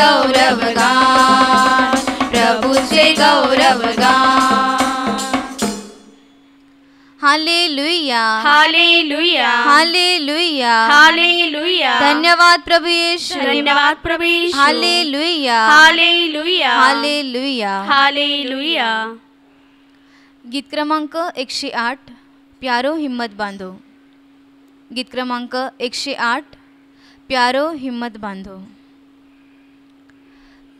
गौरवगान, प्रभूचे गौरवगान. हालेलुया, हालेलुया, हालेलुया, हालेलुया. धन्यवाद प्रभु यीशु, धन्यवाद प्रभु यीशु. हालेलुया, हालेलुया, हालेलुया. हालेलुया. गीत क्रमांक 108, प्यारो हिम्मत बांधो. गीत क्रमांक 108, प्यारो हिम्मत बांधो.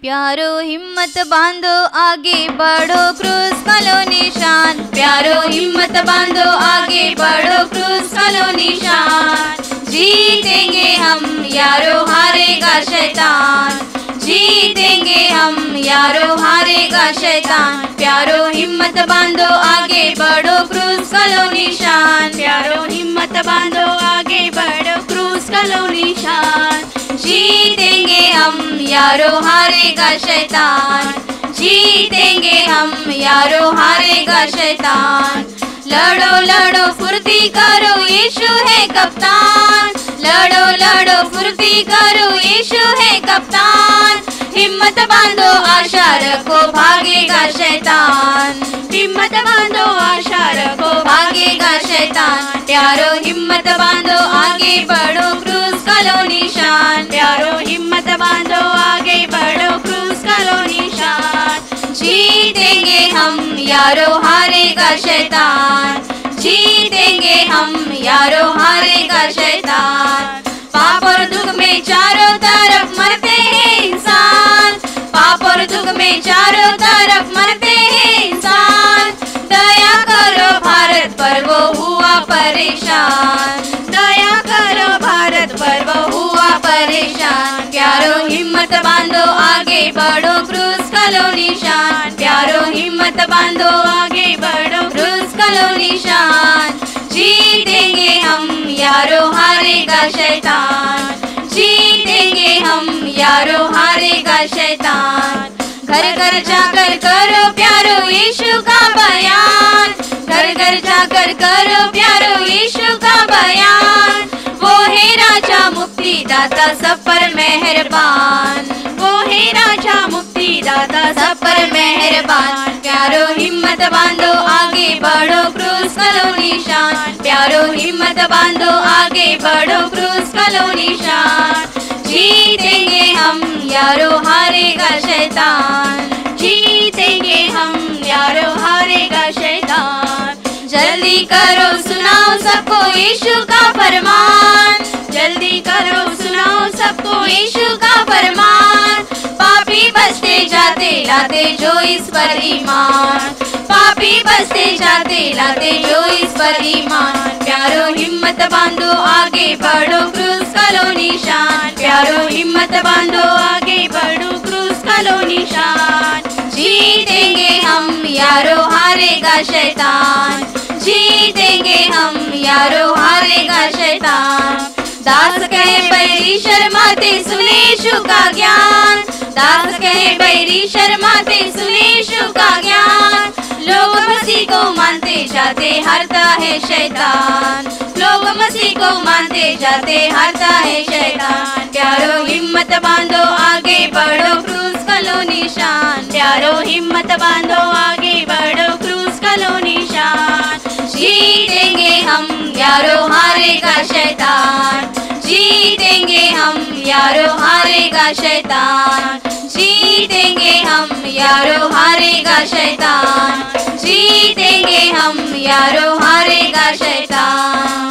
प्यारो हिम्मत बांधो, आगे बढ़ो, क्रूस का लो निशान. प्यारो हिम्मत बांधो, आगे बढ़ो, क्रूस का लो निशान. जीतेंगे हम यारो, हारेगा शैतान. जीतेंगे हम यारो, हारेगा शैतान. प्यारो हिम्मत बांधो, आगे बढ़ो, क्रूस का लो निशान. प्यारो हिम्मत बांधो, आगे बढ़ो, क्रूस का लो निशान. जीतेंगे हम यारो, हारेगा शैतान. जीतेंगे हम यारो, हारेगा शैतान. लड़ो लड़ो फुर्ती करो, यीशु है कप्तान. लड़ो लड़ो फुर्ती करो, यीशु है कप्तान. हिम्मत बांधो, आशा रखो, भागेगा शैतान. हिम्मत बांधो, आशा रखो, भागेगा शैतान. प्यारो हिम्मत बांधो, आगे बढ़ो, क्रूस का लो निशान. प्यारो हिम्मत बांधो, आगे बढ़ो, क्रूस का लो निशान. जीतेंगे हम यारो, हारेगा शैतान. जीतेंगे हम यारो, हारेगा शैतान. पाप और दुख में चारों तरफ मरते हैं इंसान. पाप और दुख में चारों तरफ मरते हैं इंसान. दया करो भारत पर, वो हुआ परेशान. दया करो भारत पर, वो हुआ परेशान. प्यारो हिम्मत बांधो, आगे बढ़ो, क्रूस का लो निशान. प्यारो हिम्मत बांधो, आगे बढ़ो, क्रूस का लो निशान. जीतेंगे हम यारो, हारेगा शैतान. जीतेंगे हम यारो, हारेगा शैतान. घर घर जाकर करो प्यारो यीशु का बयान. घर घर जाकर करो प्यारो यीशु का बयान. वो है राजा मुक्तिदाता, सब पर मेहरबान. वो है राजा मुक्तिदाता, सब पर मेहरबान. प्यारो हिम्मत बांधो, आगे बढ़ो, क्रूस का लो निशान. प्यारो हिम्मत बांधो, आगे बढ़ो, क्रूस का लो निशान. जीतेंगे हम यारो, हारेगा शैतान. जीतेंगे हम यारो, हारेगा शैतान. जल्दी करो सुनाओ सबको यीशु का फरमान. जल्दी करो सुनाओ सबको यीशु का फरमान. पापी बसते जाते लाते जो इस पर ईमान. पापी बसते जाते लाते जो इस पर ईमान. प्यारो हिम्मत बांधो, आगे बढ़ो, क्रूस का लो निशान. प्यारो हिम्मत बांधो, आगे बढ़ो, क्रूस का लो निशान. जीतेंगे हम यारो, हारेगा शैतान. जीतेंगे हम यारो, हारेगा शैतान. दास कहे बैरी शर्माते, सुने यीशु का ज्ञान. दास कहे बैरी शर्माते, सुने यीशु का ज्ञान. लोग मसीह को मानते जाते, हारता है शैतान. लोग मसीह को मानते जाते, हारता है शैतान. प्यारो हिम्मत बांधो, आगे बढ़ो, क्रूस का लो निशान. प्यारो हिम्मत बांधो, आगे बढ़ो, क्रूस का लो निशान. जीतेंगे हम यारो, हारेगा शैतान. जीतेंगे हम यारो, हारेगा शैतान. जीतेंगे हम यारो, हारेगा शैतान. जीतेंगे हम यारो, हारेगा शैतान.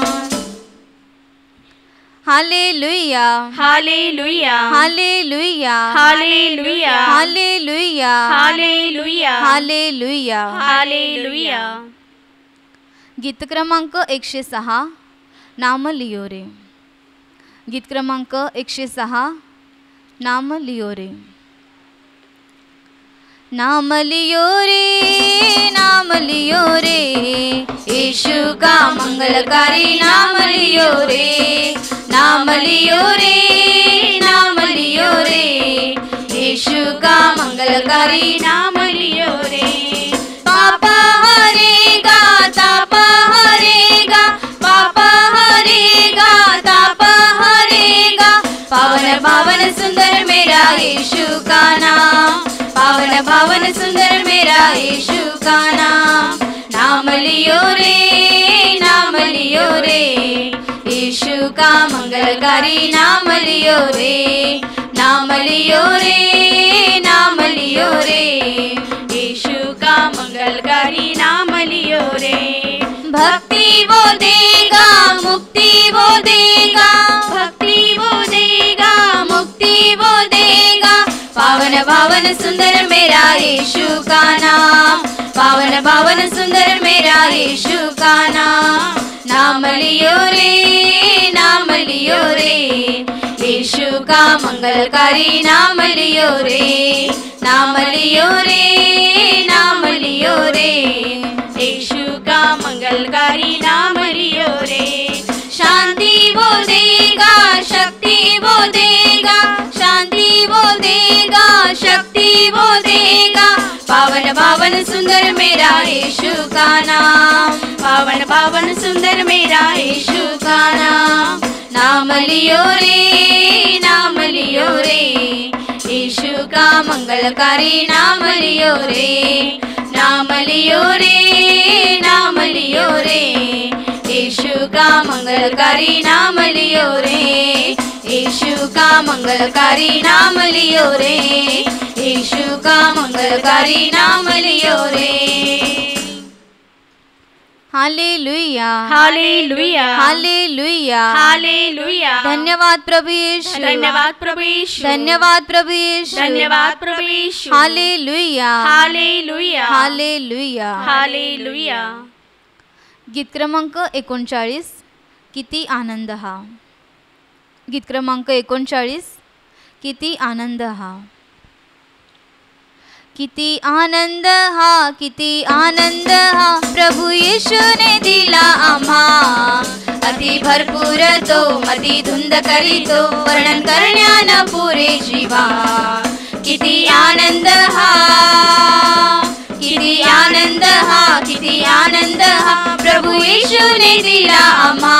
हालेलुया, हालेलुया, हालेलुया, हालेलुया, हालेलुया, हालेलुया, हालेलुया. हालेलुया. गीत क्रमांक 106, नाम लियो रे. गीत क्रमांक 106, नाम लियो रे. नाम लियो रे, नाम लियो रे, यीशु का मंगलकारी नाम लियो रे. नाम लियो रे, नाम लियो रे, यीशु का मंगलकारी नाम लियो रे. पापा हरेगा, तापा हरेगा, पापा हरेगा, तापा हरेगा. पावन पावन सुंदर मेरा यीशु का नाम, पावन पावन सुंदर मेरा यीशु का नाम। नाम लियो रे, नाम लियो रे, यीशु का मंगलकारी नाम लियो रे, नाम लियो रे, नाम लियो रे, यीशु का मंगलकारी नाम लियो रे। भक्ति वो देगा, मुक्ति वो देगा, भक्ति वो देगा, मुक्ति वो देगा। पावन पावन सुंदर मेरा यीशु का नाम, पावन पावन सुंदर मेरा यीशु का नाम। नाम लियो रे, नाम लियो रे, यीशु का मंगलकारी नाम लियो रे, नाम लियो रे, नाम लियो रे, यीशु का मंगलकारी नाम लियो रे। शांति वो देगा, शक्ति वो देगा, शांति वो देगा, शक्ति वो देगा। पावन पावन सुंदर मेरा यीशु का नाम, पावन पावन सुंदर मेरा यीशु का नाम। नाम लियो रे, नाम लियो रे, यीशु का मंगलकारी नाम लियो रे, नाम लियो रे, नाम लियो रे, यीशु का मंगलकारी नाम लियो रे, यीशु का मंगलकारी नाम लियो रे, यीशु का मंगलकारी नाम लियो रे। हालेलुया, हालेलुया, हालेलुया, हालेलुया। धन्यवाद प्रभु यीशु, धन्यवाद प्रभु यीशु, धन्यवाद प्रभु यीशु, धन्यवाद प्रभु यीशु। हालेलुया, हालेलुया, हालेलुया, हालेलुया। गीत क्रमांक 39, किती आनंद हा। गीत क्रमांक 39, किती आनंद हा। किती आनंद हा, किती आनंद हा, प्रभु येशूने दिला आम्हा। अति भरपूर तो मती धुंद करीतो, वर्णन करण्यान पुरे जीवा। किती आनंद हा, किती आनंद हा, किती आनंद हा, प्रभु येशूने दिला आम्हा।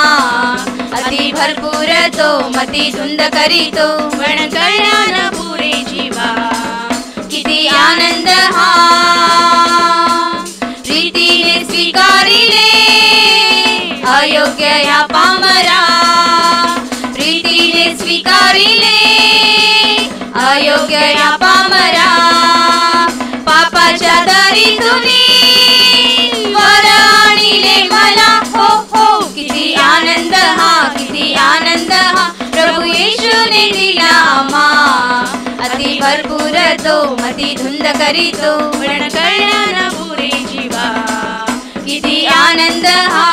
अति भरपूर तो मती धुंद करीतो, वर्णन करण्यान पुरे जीवा। किती आनंद हा, प्रीतीने स्वीकारिले अयोग्य या पामरा। प्रीतीने स्वीकारिले अयोग्य या पामरा। पापाच्या दरीतुनी वर आणिले मला, हो हो। किती आनंद हा, किती आनंद हा, प्रभु येशूने दिला आम्हा। अति भरपूर तो मती धुंद करीतो, वर्णन करण्यान पुरे जीवा। किती आनंद हा,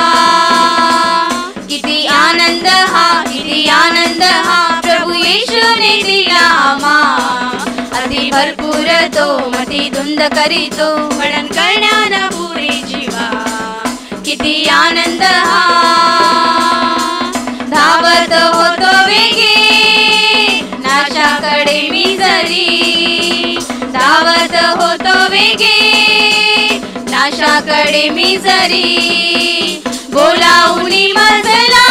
किती आनंद हा, किती आनंद हा, प्रभु येशूने दिला आम्हा। अति भरपूर तो मती धुंद करीतो, वर्णन करण्यान पुरे जीवा। किती आनंद हा, धावत होतो वेगे नाशाकडे मी जरी। धावत होतो वेगे नाशाकडे मी जरी। बोलावूनी मजला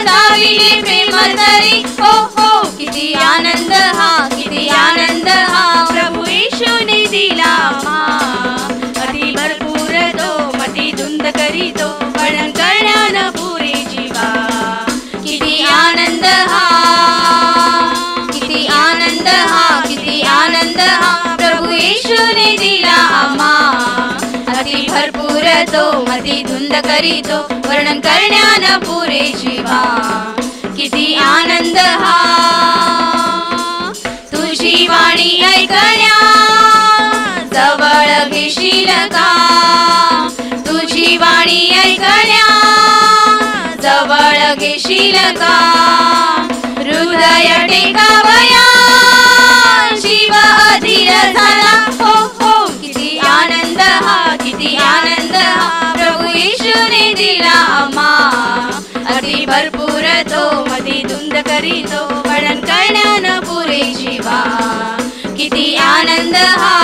दाविले प्रेम तरी, हो हो। किती आनंद हा, किती आनंद हा, प्रभु येशूने दिला आम्हा। अति भरपूर तो मती धुंद करीतो, वर्णन करण्यान पुरे जीवा। किती आनंद हा, किती आनंद हा, किती आनंद हा, प्रभु येशूने दिला आम्हा। अति भरपूर तो मती धुंद करीतो, वर्णन करण्यान पुरे जीवा। किती आनंद हा, तुझी वाणी ऐकण्या जवळ घेशील का। तुझी वाणी ऐकण्या जवळ घेशील का। हृदय टेकावया जीव अधीर झाला, हो हो। किती आनंद हा, किती आनंद हा, प्रभु येशूने दिला आम्हा। अति भरपूर तो मती धुंद करीतो, वर्णन करण्यान पुरे जीवा। किती आनंद हा,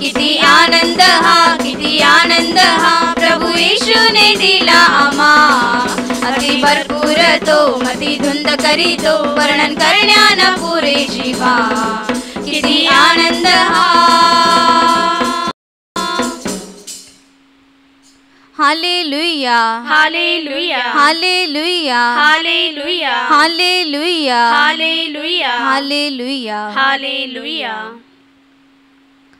किती आनंद हा, किती आनंद हा, प्रभु येशूने दिला आम्हा। अति भरपूर करतो मती धुंद करीतो वर्णन करण्याना पुरेशी भा किती आनंद हा हालेलुया हालेलुया हालेलुया हालेलुया हालेलुया हालेलुया हालेलुया हालेलुया।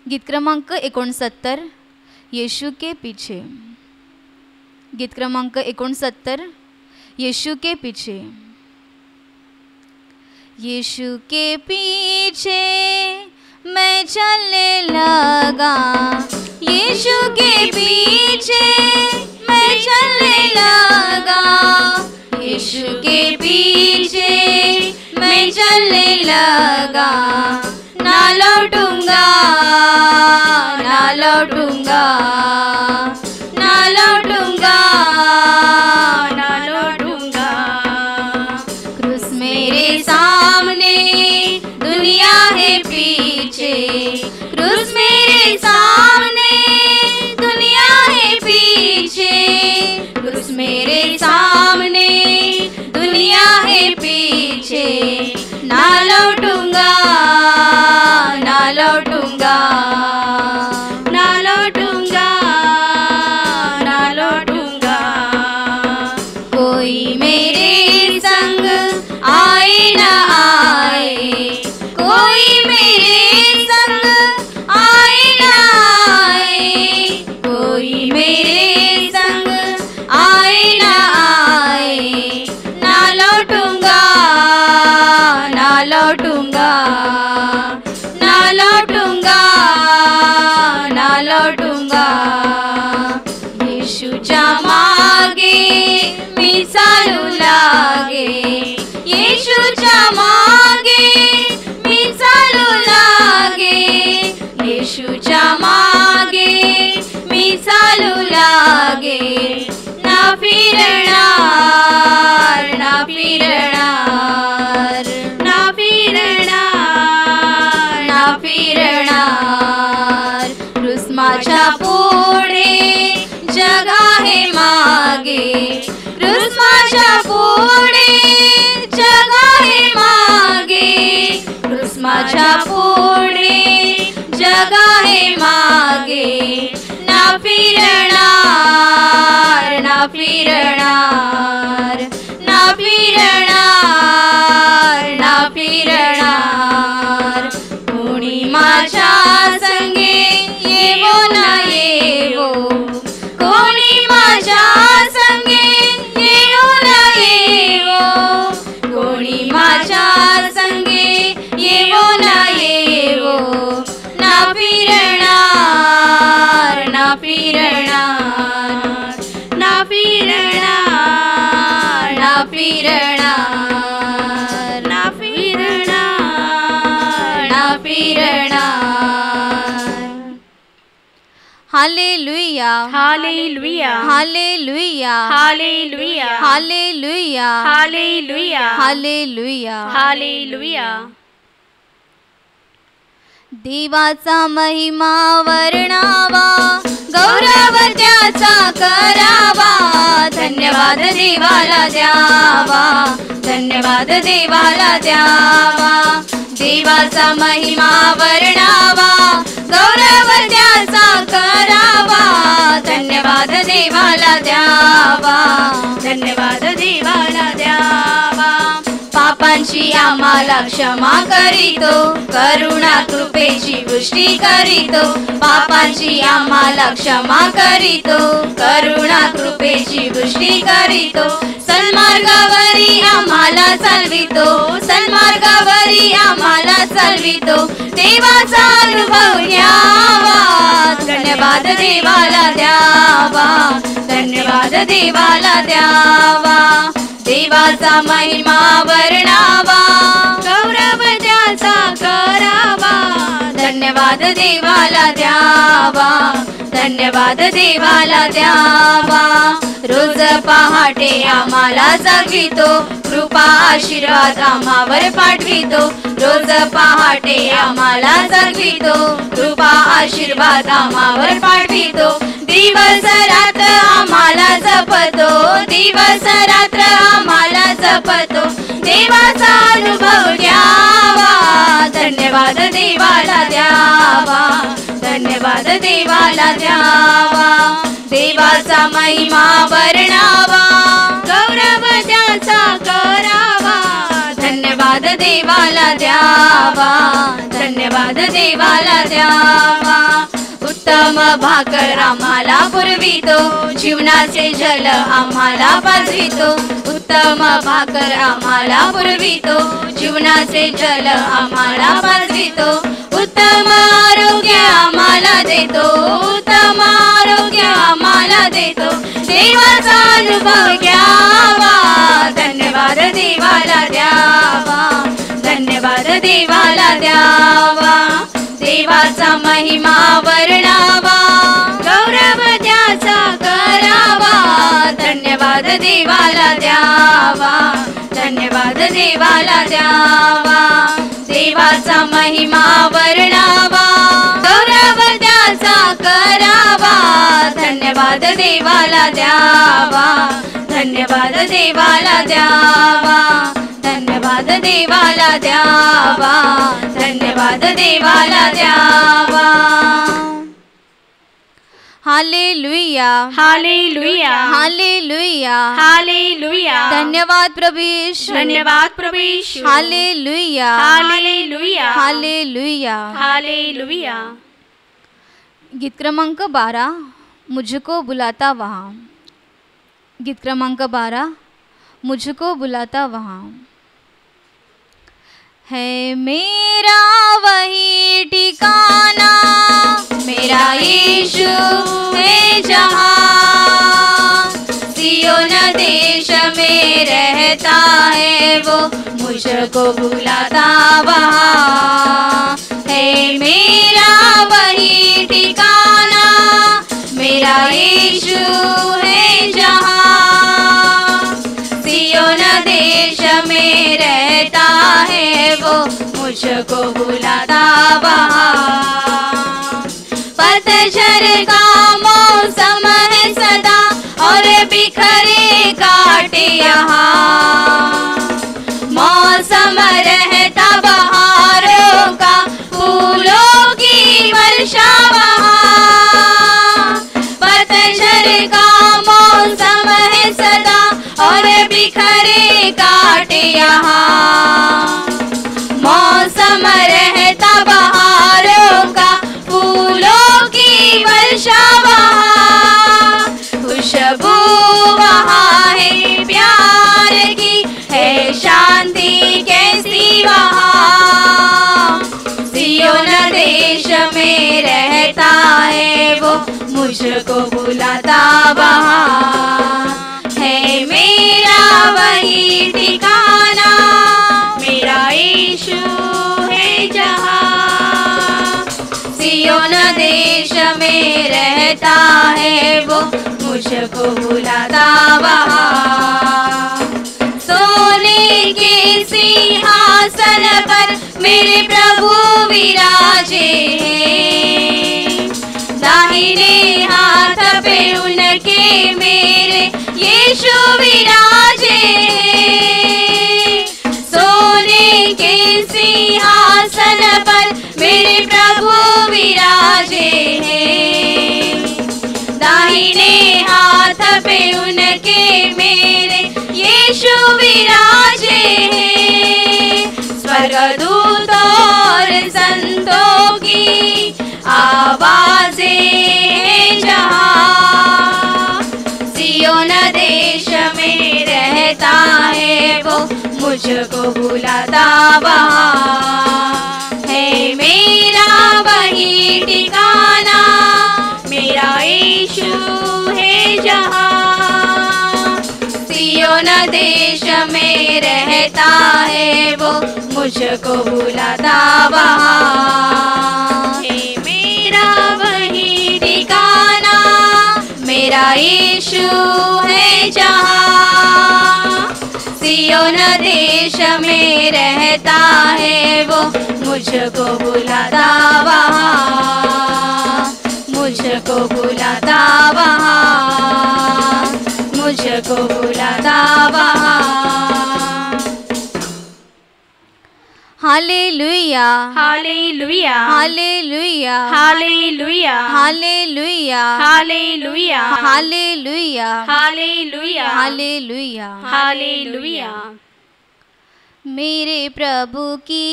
गीत क्रमांक 69 यीशु के पीछे। गीत क्रमांक 69 यीशु के पीछे। यीशु के पीछे मैं चलने लगा, यीशु के पीछे मैं चलने लगा, यीशु के पीछे मैं चलने लगा, ना लौटूंगा ना लौटूंगा ना लौटूंगा ना लौटूंगा। क्रूस मेरे सामने दुनिया है पीछे, क्रूस मेरे सामने दुनिया है पीछे, क्रूस मेरे सामने दुनिया है पीछे, ना लौटूंगा ना लौटूंगा ना लौटूंगा ना लौटूंगा। कोई मेरे संग आए ना आए, कोई मेरे संग आए ना आए, कोई मेरे संग आए ना आए, ना लौटूंगा ना लौटूंगा ना लौटूंगा ना लौटूंगा। येशूच्या मागे मी चालू लागे, येशूच्या मागे मी चालू लागे, येशूच्या मागे मी चालू लागे, ना फिरणार ना फिरणार ना फिरणार ना फिरणार। क्रूस माझ्या पुढे जग आहे मागे, क्रूस माझ्या पुढे जग आहे मागे, क्रूस माझ्या पुढे जग आहे मागे, ना फिरणार ना फिरणार ना फिरणार ना फिरणार। कोणी माझ्या संगे येवो ना येवो, कोणी माझ्या संगे येवो ना येवो, कोणी माझ्या संगे येवो ना येवो, ना फिरणार ना फिरणार ना फिरणार ना फिरणार ना फिरणार ना फिरणार। हालेलुया हालेलुया हालेलुया हालेलुया हालेलुया हालेलुया हालेलुया। हालेलुया। देवाचा महिमा वर्णावा, गौरव त्याचा करावा, धन्यवाद देवाला द्यावा, धन्यवाद देवाला द्यावा। देवाचा महिमा वर्णावा, गौरव त्याचा करावा, धन्यवाद देवाला द्यावा, धन्यवाद देवाला द्यावा। पापांची आम्हाला क्षमा करीतो, करुणा कृपेची पुष्टी करीतो, पापांची आम्हाला क्षमा करीतो, करुणा कृपेची पुष्टी करीतो, सन्मार्गावरी आम्हाला चालवितो, सन्मार्गावरी आम्हाला चालवितो, देवाचा अनुभव घ्यावा, धन्यवाद देवाला द्यावा, धन्यवाद देवाला द्यावा। देवाचा महिमा वर्णावा, गौरव त्याचा करावा, धन्यवाद देवाला द्यावा, धन्यवाद देवाला द्यावा। रोज पहाटे आम्हाला जागवितो, कृपा आशीर्वाद आम्हावर पाठवितो, रोज पहाटे आम्हाला जागवितो, कृपा आशीर्वाद आम्हावर पाठवितो, दिवस रात्र आम्हाला जपतो, दिवस रात्र आम्हाला जपतो देवाचा अनुभव घ्यावा. धन्यवाद देवाला द्यावा, धन्यवाद देवाला द्यावा. देवाचा महिमा वर्णावा, गौरव त्याचा करावा. धन्यवाद देवाला द्यावा, धन्यवाद देवाला द्यावा. उत्तम भाकर आम्हाला पुरवितो, जीवनाचे जल आम्हाला पाजवितो. उत्तम भाकर आम्हाला पुरवितो, जीवनाचे जल आम्हाला पाजवितो. उत्तम आरोग्य आम्हाला देतो, उत्तम आरोग्य आम्हाला देतो. देवाचा अनुभव घ्यावा, धन्यवाद देवाला द्यावा, धन्यवाद देवाला द्यावा. देवाचा महिमा वर्णावा, गौरव त्याचा करावा. धन्यवाद देवाला द्यावा, धन्यवाद देवाला द्यावा. देवाचा महिमा वर्णावा, गौरव त्याचा करावा. धन्यवाद देवाला द्यावा, धन्यवाद देवाला द्यावा. धन्यवाद देवाला द्यावा, धन्यवाद देवाला द्यावा. हालेलुया, हालेलुया, हालेलुया, हालेलुया. धन्यवाद प्रभु यीशु, धन्यवाद प्रभु यीशु. हालेलुया, हालेलुया, हालेलुया. हालेलुया. गीत क्रमांक 12, मुझको बुलाता वहाँ. गीत क्रमांक 12, मुझको बुलाता वहाँ. है मेरा वही ठिकाना, मेरा यीशु है जहाँ. सियोन देश में रहता है वो, मुझको बुलाता वहाँ. है मेरा वही ठिकाना, मेरा यीशु है जहाँ. सियोन देश में रहता है वो, मुझको बुलाता वहाँ. पतझड़ का मौसम है सदा और बिखरे काटे यहाँ. मौसम रहता बहारों का, फूलों की वर्षा वहाँ. पतझड़ का मौसम है सदा और बिखरे काटे यहाँ. मौसम रहता बहारों का, फूलों की वर्षा वहाँ. खुशबू वहाँ है प्यार की, है शांति कैसी वहाँ. सियोन देश में रहता है वो, मुझको बुलाता वहाँ. है मेरा वही ठिकाना, मेरा यीशु है जहाँ. सियोन देश में रहता है वो, मुझको बुलाता वहाँ. सोने के सिंहासन पर मेरे प्रभु विराजे हैं. दाहिने हाथ पे उनके मेरे यीशु विराजे हैं. सोने के सिंहासन पर मेरे प्रभु विराजे हैं. दाहिने हाथ पे उनके मेरे यीशु विराजे हैं. स्वर्गदूतों और संतों की आवाजें हैं जहाँ. सियोन देश में रहता है वो, मुझको बुलाता वहाँ. है मेरा वही ठिकाना, मेरा यीशु है जहाँ. सियोन देश में रहता है वो, मुझको बुलाता वहाँ. है मेरा वही ठिकाना, मेरा यीशु है जहाँ. सियोन देश में रहता है वो, मुझको बुलाता वहाँ. मुझको बुलाता वहाँ, मुझको बुलाता वहाँ. हालेलुया हालेलुया हालेलुया हालेलुया हालेलुया हालेलुया हालेलुया हालेलुया हालेलुया हालेलुया। मेरे प्रभु की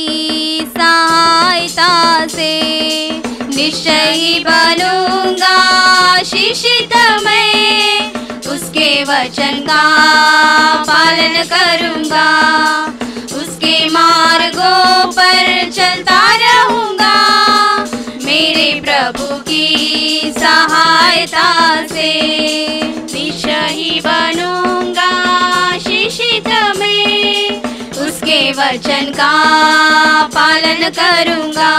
सहायता से निश्चय ही बनूंगा शिक्षित मैं, उसके वचन का पालन करूंगा, उसके मार्गों पर चलता रहूंगा। मेरे प्रभु की सहायता से निश्चय ही बनूंगा शिक्षित मैं, उसके वचन का पालन करूंगा,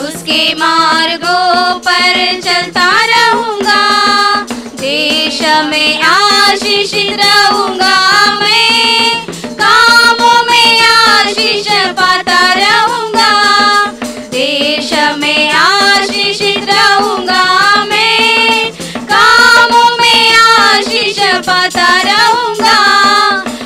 उसके मार्गों पर चलता रहूंगा। देश में आशीषित रहूंगा मैं, कामों में आशीष पाता रहूंगा। देश में आशीषित रहूंगा मैं, कामों में आशीष पाता रहूंगा।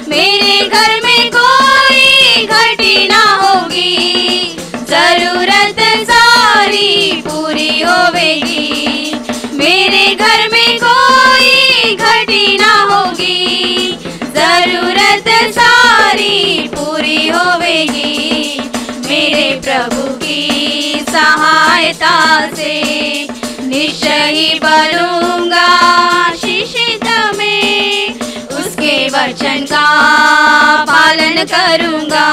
मेरे घर में कोई घटी ना होगी, जरूरत सारी पूरी होवेगी। मेरे घर में कोई घटी ना होगी, जरूरत सारी पूरी होवेगी। मेरे प्रभु की सहायता से निश्चय ही बनूंगा शिक्षित मैं, उसके वचन का पालन करूंगा,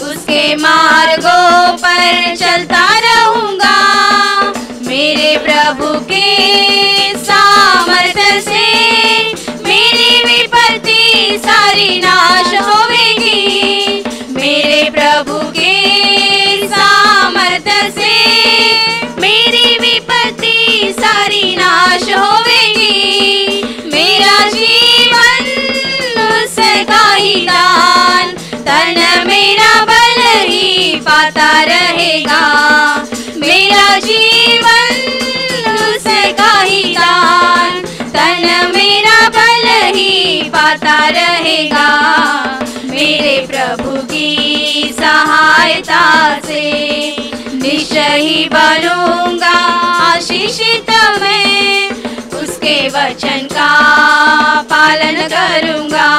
उसके मार्गों पर चलता रहूंगा। मेरे प्रभु के सामर्थ्य से मेरी विपत्ति सारी नाश होवेगी। मेरे प्रभु के सामर्थ्य से मेरी विपत्ति सारी नाश होवेगी। मेरा जीवन उसका ही दान, तन मेरा बल ही पाता रहेगा। मेरा जीवन उसका ही दान, तन मेरा बल ही पाता रहेगा। मेरे प्रभु की सहायता से निश्चय ही बनूंगा आशीषित मैं, उसके वचन का पालन करूंगा,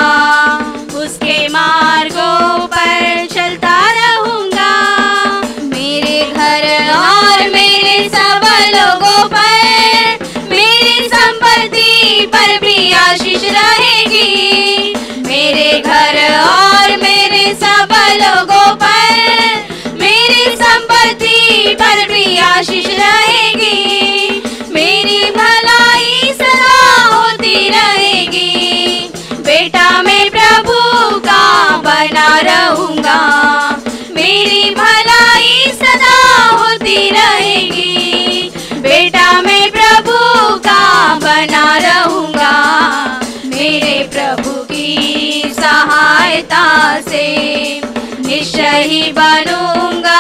उसके मार्गों पर चलता रहूंगा। मेरे घर और मेरे सब लोगों पर, मेरी संपत्ति पर भी आशीष रहेगी। मेरे घर और मेरे सब लोगों पर, मेरी संपत्ति पर भी आशीष रहेगी। मेरी भलाई सदा होती रहेगी, बेटा मैं प्रभु का बना रहूंगा। मेरी भलाई सदा होती रहेगी, बेटा मैं प्रभु का बना रहूंगा। मेरे प्रभु की सहायता से निश्चय ही बनूंगा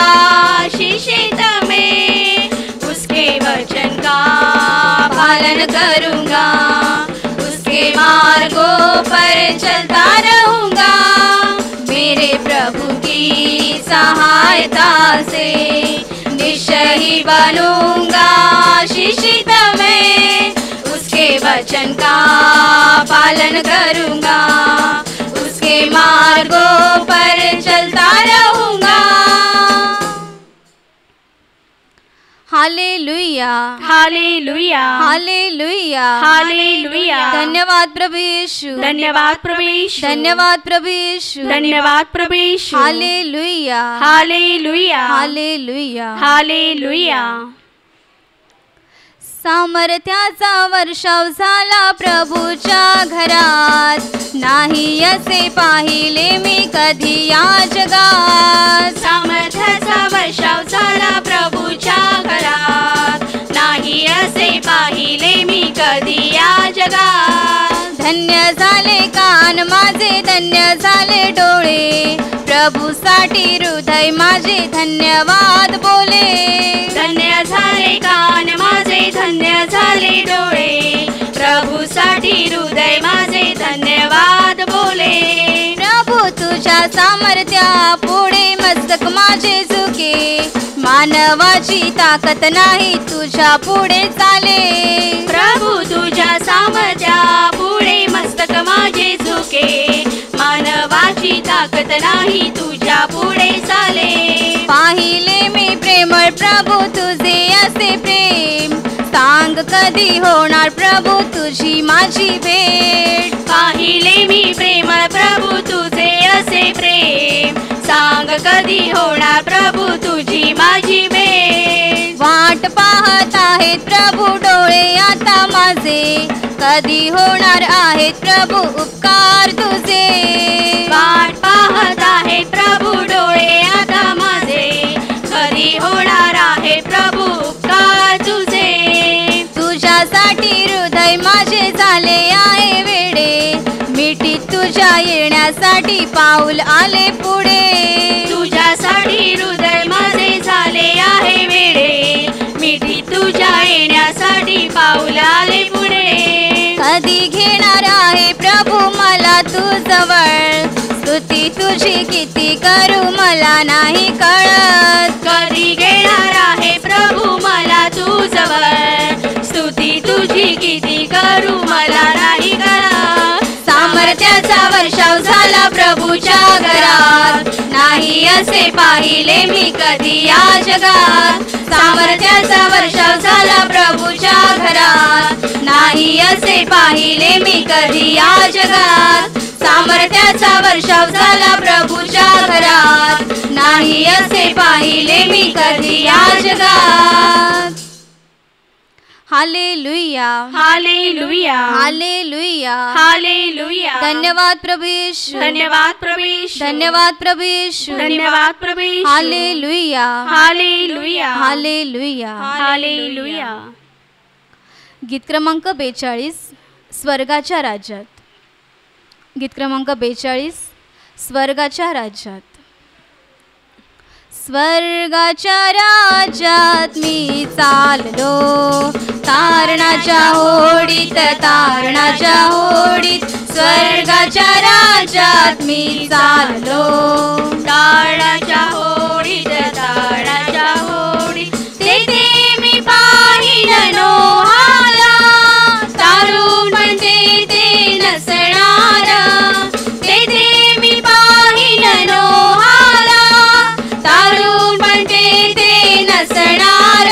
शिक्षित मैं, उसके वचन का पालन करूंगा, उसके मार्गों पर चलता रहूंगा। मेरे प्रभु की सहायता से निश्चय ही बनूंगा शिक्षित मैं, उसके वचन का पालन करूंगा, उसके मार्गों पर चलता रहूंगा। हालेलुया हालेलुया हालेलुया हालेलुया। धन्यवाद प्रभु यीशु, धन्यवाद प्रभु यीशु, धन्यवाद प्रभु यीशु, धन्यवाद प्रभु यीशु। हालेलुया हालेलुया हालेलुया हालेलुया। सामर्थ्याचा वर्षाव झाला प्रभूच्या घरात, नाही असे पाहिले मी कधी या जगात। सामर्थ्याचा वर्षाव झाला प्रभूच्या घरात, नाही असे पाहिले मी कधी या जगात। धन्य झाले कान माझे, धन्य झाले डोळे, प्रभूसाठी हृदय माझे धन्यवाद बोले। धन्य झाले कान माझे, धन्य झाले डोळे, प्रभूसाठी हृदय माझे धन्यवाद बोले। प्रभू तुझ तुझ्या सामर्थ्या पुढे मस्तक माझे झुके, मानवाची ताकद नाही तुझ्या पुढे चाले. प्रभू तुझ्या सामर्थ्या पुढे मस्तक माझे झुके, मानवाची ताकद नाही तुझ्या पुढे चाले. पाहिले मी प्रेमळ प्रभू तुझे असे प्रेम, सांग कधी होणार प्रभू तुझी माझी भेट. पाहिले मी प्रेमळ प्रभू तुझे असे प्रेम, सांग कधी होणार प्रभू तुझी माझी भेट. वाट पाहत आहेत प्रभू डोळे आता माझे, कधी होणार आहेत प्रभू उपकार तुझे. वाट पाहत आहे प्रभू डोळे आता माझे, कधी होणार आहे प्रभू उपकार तुझे. तुझ्यासाठी हृदय माझे झाले आहे वेडे, मिठी तुझ्या येण्यासाठी पाऊल आले पुढे. तुझ्यासाठी हृदय माझे झाले आहे वेडे, मिठी तुझ्या येण्यासाठी पाऊल आले पुढे. कधी घेणार आहे प्रभू मला तू जवळ, स्तुती तुझी किती करू मला नाही कळत. कधी घेणार आहे प्रभू मला तू जवळ, स्तुती तुझी किती करू मला नाही कळत. सामर्थ्याचा वर्षाव झाला प्रभूच्या घरात, नाही असे पाहिले मी कधी या जगात. सामर्थ्याचा वर्षाव झाला प्रभूच्या घरात, नाही असे पाहिले मी कधी या जगात. सामर्थ्याचा वर्षाव झाला प्रभूच्या घरात, नाही असे पाहिले मी कधी या जगात. हालेलुया, हालेलुया, हालेलुया, हालेलुया. धन्यवाद प्रभू येशू, धन्यवाद प्रभू येशू, धन्यवाद प्रभू येशू, धन्यवाद प्रभू येशू. हालेलुया, हालेलुया, हालेलुया. हालेलुया. गीत क्रमांक 42 स्वर्गाच्या राज्यात. गीत क्रमांक 42 स्वर्गाच्या राज्यात. स्वर्गाच्या राज्यात मी चाललो, तारणाच्या होडीत, तारणाच्या होडीत. स्वर्गाच्या राज्यात मी चाललो, तारणाच्या होडीत, तारणाच्या होडीत. तेथे मी पाहिन नोहाला, तारून पण तेथे नसणार. तेथे मी पाहिन नोहाला, तारून पण तेथे नसणार.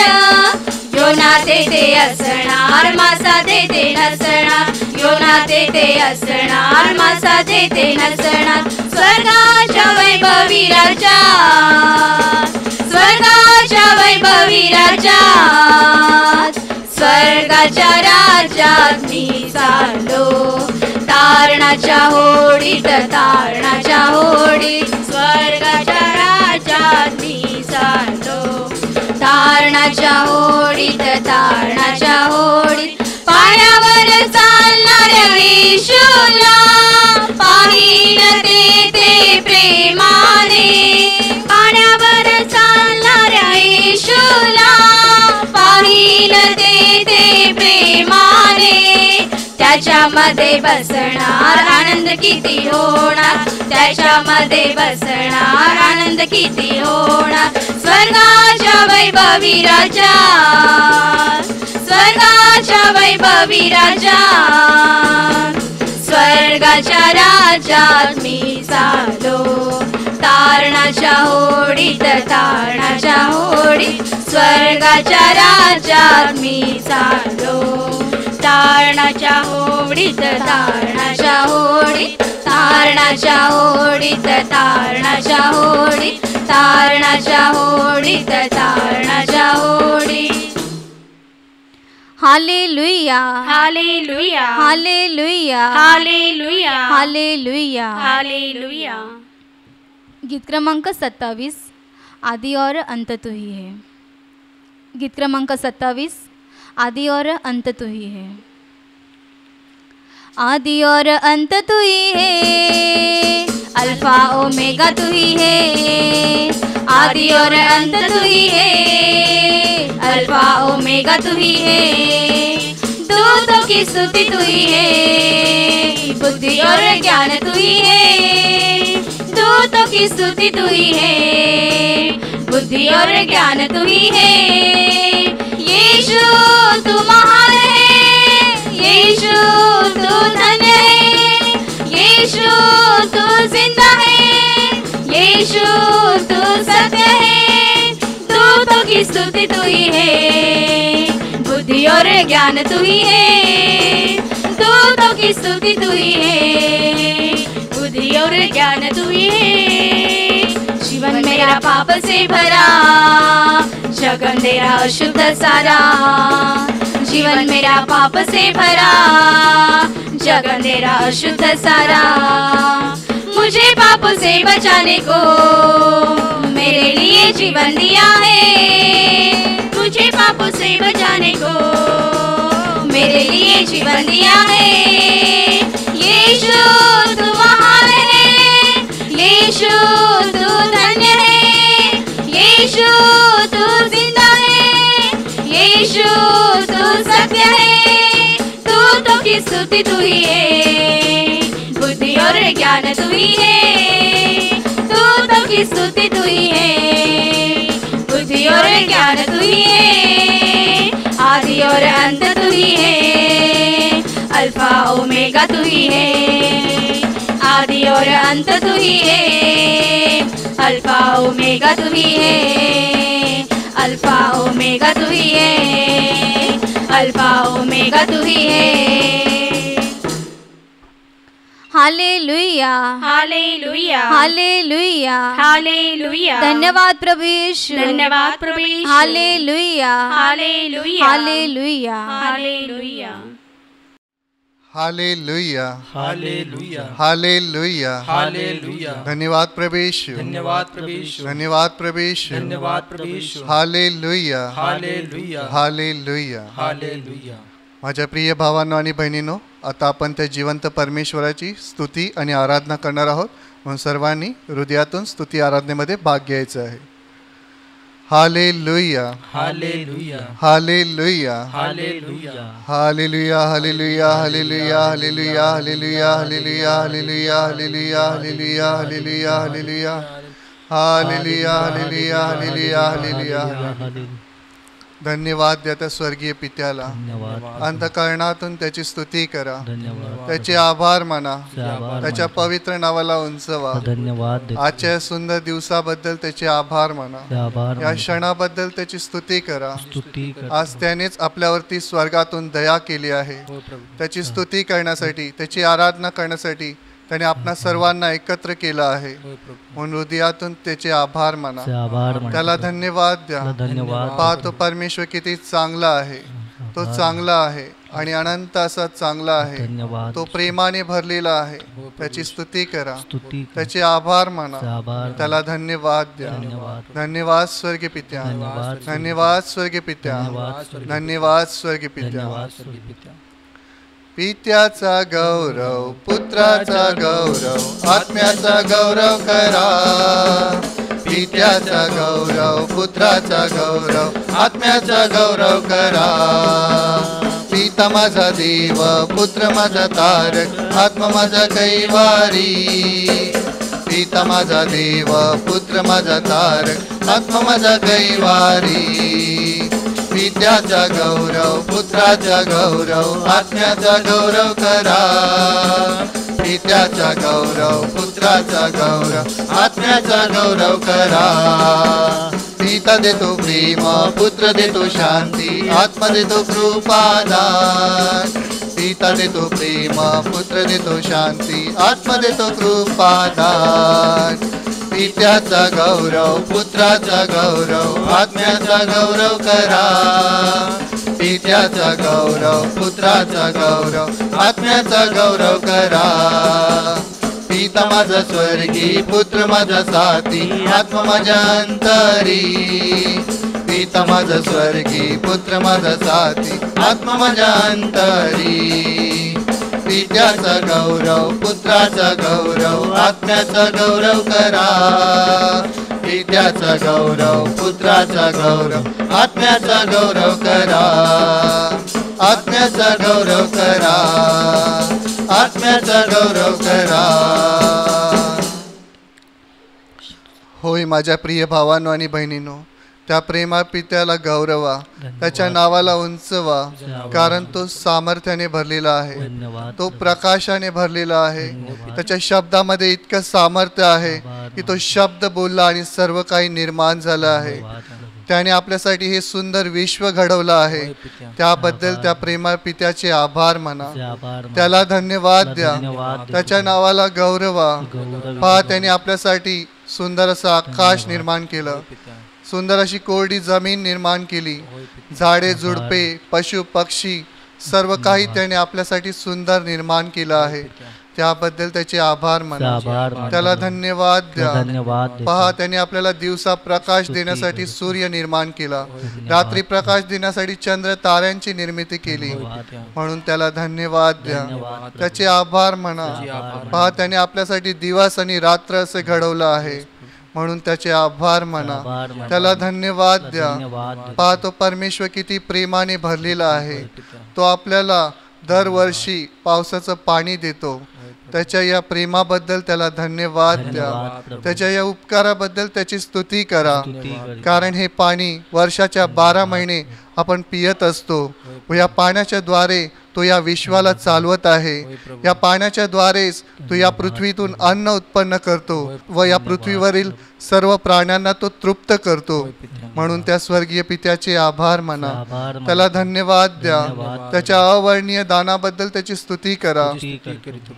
योना तेथे असणार, मासा तेथे नसणार. योना तेथे असणार, मासा तेथे नसणार. स्वर्गाच्या वैभवी राज्यात, स्वर्गाच्या वैभवी राज्यात. स्वर्गाच्या राज्यात मी चाललो, तारणाच्या होडीत, तारणाच्या होडीत. स्वर्गाच्या राज्यात मी चाललो, तारणाच्या होडीत, तारणाच्या होडीत. पाण्यावर चालणाऱ्या येशूला पाहिन तेथे प्रेमाने. पाण्यावर चालणाऱ्या येशूला पाहिन तेथे प्रेमाने. त्याच्यामध्ये बसणार आनंद किती होणार, त्याच्यामध्ये बसणार आनंद किती होणार. स्वर्गाच्या वैभवी राज्यात, स्वर्गाच्या वैभवी राज्यात. स्वर्गाच्या राज्यात मी चाललो, तारणाच्या होडीत, तारणाच्या होडीत. स्वर्गाच्या राज्यात मी चाललो, तारणाच्या होडीत, तारणाच्या होडीत. तारणाच्या होडीत, तारणाच्या होडीत. तारणाच्या होडीत, तारणाच्या होडीत. हालेलुया, हालेलुया, हालेलुया, हालेलुया, हालेलुया. हालेलुया. गीत क्रमांक 27 आदि और अंत तू ही है. गीत क्रमांक 27 आदि और अंत तू ही है. आदि और अंत तू ही है, अल्फा ओमेगा तू ही है. आदि और अंत तू ही है, अल्फा ओमेगा तू ही है. दूतों की स्तुति तू ही है, बुद्धि और ज्ञान तू ही है. दूतों की स्तुति तू ही है, बुद्धि और ज्ञान तू ही है। यीशु तू महान है, यीशु तू धन्य है, यीशु तू जिंदा है, यीशु तू सत्य है। दूतों की स्तुति तू ही है, बुद्धि और ज्ञान तू ही है। दूतों की स्तुति तू ही है, बुद्धि और ज्ञान तू ही है। जीवन मेरा पाप से भरा, जग अंधेरा अशुद्ध सारा। जीवन मेरा पाप से भरा, जग अंधेरा अशुद्ध सारा। मुझे पाप से बचाने को मेरे लिए जीवन दिया है, मुझे पाप से बचाने को मेरे लिए जीवन दिया है। यीशु तू महान है, यीशु तू धन्य है, यीशु तू जिंदा है, यीशु तू सत्य है। दूतों की स्तुति तू ही है, बुद्धि और ज्ञान तू ही है। दूतों की स्तुति तू ही है, बुद्धि और ज्ञान तू ही है। आदि और अंत तू ही है, अल्फा ओमेगा तू ही है। आदि और अंत तू ही है, अल्फा ओमेगा तू ही है। अल्फा ओमेगा तू ही है, अल्फा ओमेगा तू ही है। हालेलुया, हालेलुया, हालेलुया, हालेलुया। धन्यवाद प्रभु यीशु, धन्यवाद प्रभु यीशु। हालेलुया, हालेलुया, हालेलुया, हालेलुया, हालेलुया, हालेलुया, हालेलुया, हालेलुया। धन्यवाद प्रभु यीशु, धन्यवाद प्रभु यीशु, धन्यवाद प्रभु यीशु, धन्यवाद प्रभु यीशु। हालेलुया, हालेलुया, हालेलुया. हालेलुया. माझ्या प्रिय भावांनो आणि बहिणींनो, आता आपण त्या जिवंत परमेश्वराची स्तुती आणि आराधना करणार आहोत. म्हणून सर्वांनी हृदयातून स्तुती आराधनेमध्ये भाग घ्यायचा आहे. हालेलुया, हालेलुया, हालेलुया, हालेलुया, हालेलुया, हालेलुया, हालेलुया, हालेलुया, हालेलुया, हालेलुया, हालेलुया, हालेलुया, हालेलुया, हालेलुया, हालेलुया, हालेलुया, हालेलुया, हालेलुया, हालेलुया. धन्यवाद द्या त्या स्वर्गीय पित्याला. अंतःकरणातून त्याची स्तुती करा, त्याचे आभार माना, त्याच्या पवित्र नावाला उंचवा. धन्यवाद. आजच्या सुंदर दिवसाबद्दल त्याचे आभार माना, या क्षणाबद्दल त्याची स्तुती करा. आज त्यानेच आपल्यावरती स्वर्गातून दया केली आहे. त्याची स्तुती करण्यासाठी, त्याची आराधना करण्यासाठी त्याने आपणा सर्वांना एकत्र केलं आहे. म्हणून हृदयातून त्याचे आभार माना, त्याला धन्यवाद द्या. पाहतो परमेश्वर किती चांगला आहे, तो चांगला आहे आणि अनंत असा चांगला आहे. तो प्रेमाने भरलेला आहे. त्याची स्तुती करा, त्याचे आभार माना, त्याला धन्यवाद द्या. धन्यवाद स्वर्गीय पित्या, धन्यवाद स्वर्गीय पित्या, धन्यवाद स्वर्गीय पित्या. पित्याचा गौरव, पुत्राचा गौरव, आत्म्याचा गौरव करा. पित्याचा गौरव, पुत्राचा गौरव, आत्म्याचा गौरव करा. पिता माझा देव, पुत्र माझा तारक, आत्मा माझा कैवारी. पिता माझा देव, पुत्र माझा तारक, आत्मा माझा कैवारी. पित्याचा गौरव, पुत्राचा गौरव, आत्म्याचा गौरव करा. पित्याचा गौरव, पुत्राचा गौरव, आत्म्याचा गौरव करा. पिता देतो प्रेम, पुत्र देतो शांती, आत्मा देतो कृपादान. पिता देतो प्रेम, पुत्र देतो शांती, आत्मा देतो कृपादान. पित्याचा गौरव, पुत्राचा गौरव, आत्म्याचा गौरव करा. पित्याचा गौरव, पुत्राचा गौरव, आत्म्याचा गौरव करा. पिता माझा स्वर्गी, पुत्र माझा साथी, आत्मा माझ्या अंतरी. पिता माझा स्वर्गी, पुत्र माझा साथी, आत्मा माझ्या अंतरी. पित्याचा गौरव, पुत्राचा गौरव, आत्म्याचा गौरव करा. पित्याचा गौरव, पुत्राचा गौरव, आत्म्याचा गौरव करा. आत्म्याचा गौरव करा, आत्म्याचा गौरव करा. होय माझ्या प्रिय भावांनो आणि बहिणींनो, त्या प्रेमा पित्याला गौरवा, त्याच्या नावाला उंचवा, कारण तो सामर्थ्याने भरलेला आहे, तो प्रकाशाने भरलेला आहे. त्याच्या शब्दामध्ये इतकं सामर्थ्य आहे की तो शब्द बोलला आणि सर्व काही निर्माण झालं आहे. त्याने आपल्यासाठी हे सुंदर विश्व घडवलं आहे. त्याबद्दल त्या प्रेमा पित्याचे आभार म्हणा, त्याला धन्यवाद द्या, त्याच्या नावाला गौरवा. पहा, त्याने आपल्यासाठी सुंदर असं आकाश निर्माण केलं, सुंदर अशी कोरडी जमीन निर्माण केली, झाडे झुडपे पशु पक्षी सर्व काही त्याने आपल्यासाठी सुंदर निर्माण केलं आहे. त्याबद्दल त्याचे आभार माना, त्याला धन्यवाद द्या. पहा, त्याने आपल्याला दिवसा प्रकाश देण्यासाठी सूर्य निर्माण केला, रात्री प्रकाश देण्यासाठी चंद्र ताऱ्यांची निर्मिती केली, म्हणून त्याला धन्यवाद द्या, त्याचे आभार म्हणा. पहा, त्याने आपल्यासाठी दिवस आणि रात्र असे घडवलं आहे, म्हणून त्याचे आभार म्हणा, त्याला धन्यवाद द्या. पहा, तो परमेश्वर किती प्रेमाने भरलेला आहे. तो आपल्याला दरवर्षी पावसाचं पाणी देतो. त्याच्या या प्रेमाबद्दल त्याला धन्यवाद द्या, त्याच्या या उपकाराबद्दल त्याची स्तुती करा, कारण हे पाणी वर्षाच्या 12 महिने आपण पियत असतो व या पाण्याच्या द्वारे तो या विश्वाला चालवत आहे. या पाण्याच्या द्वारेच तो या पृथ्वीतून अन्न उत्पन्न करतो व या पृथ्वीवरील सर्व प्राण्यांना तो तृप्त करतो, म्हणून त्या स्वर्गीय पित्याचे आभार म्हणा, त्याला धन्यवाद द्या. त्याच्या अवर्णनीय दानाबद्दल त्याची स्तुती करा.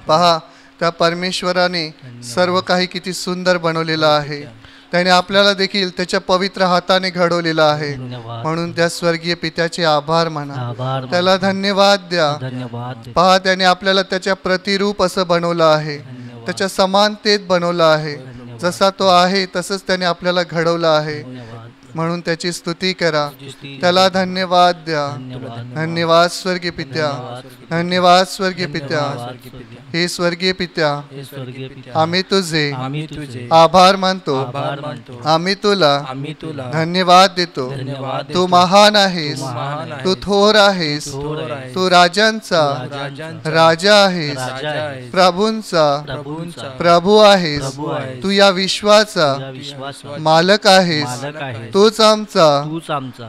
पहा, त्या परमेश्वराने सर्व काही किती सुंदर बनवलेलं आहे. त्याने आपल्याला देखील त्याच्या पवित्र हाताने घडवलेलं आहे, म्हणून त्या स्वर्गीय पित्याचे आभार म्हणा, त्याला धन्यवाद द्या. पहा, त्याने आपल्याला त्याच्या प्रतिरूप असं बनवलं आहे, त्याच्या समानतेत बनवलं आहे. जसा तो आहे तसंच त्याने आपल्याला घडवलं आहे, म्हणून त्याची स्तुती करा, त्याला धन्यवाद द्या. धन्यवाद स्वर्गीय पित्या, धन्यवाद स्वर्गीय पित्या. हे स्वर्गीय पित्या, आम्ही तुझे आभार मानतो, आम्ही तुला धन्यवाद देतो. तू महान आहेस, तू थोर आहेस, तू राजांचा राजा आहेस, प्रभूंचा प्रभू आहेस. तू या विश्वाचा मालक आहेस, तूच आमचा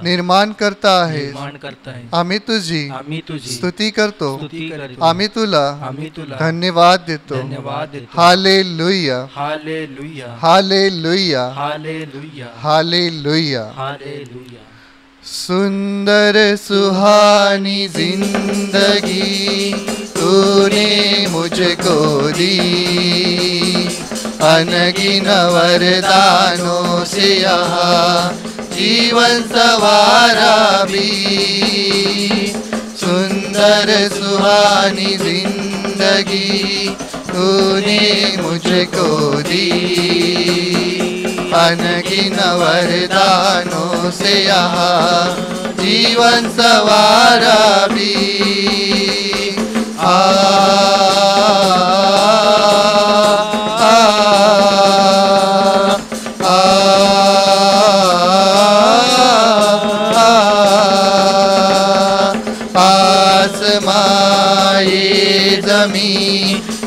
निर्माण करता आहेस. आम्ही तुझी स्तुती करतो, आम्ही तुला धन्यवाद देतो. हालेलुया, हालेलुया, हालेलुया. सुंदर सुहानी जिंदगी तूने मुझको दी, अनगिन वरदानों से यहाँ जीवन सवारा भी. सुंदर सुहानी जिंदगी तूने मुझको दी, अनगिन वरदानों से यहाँ जीवन सवारा भी.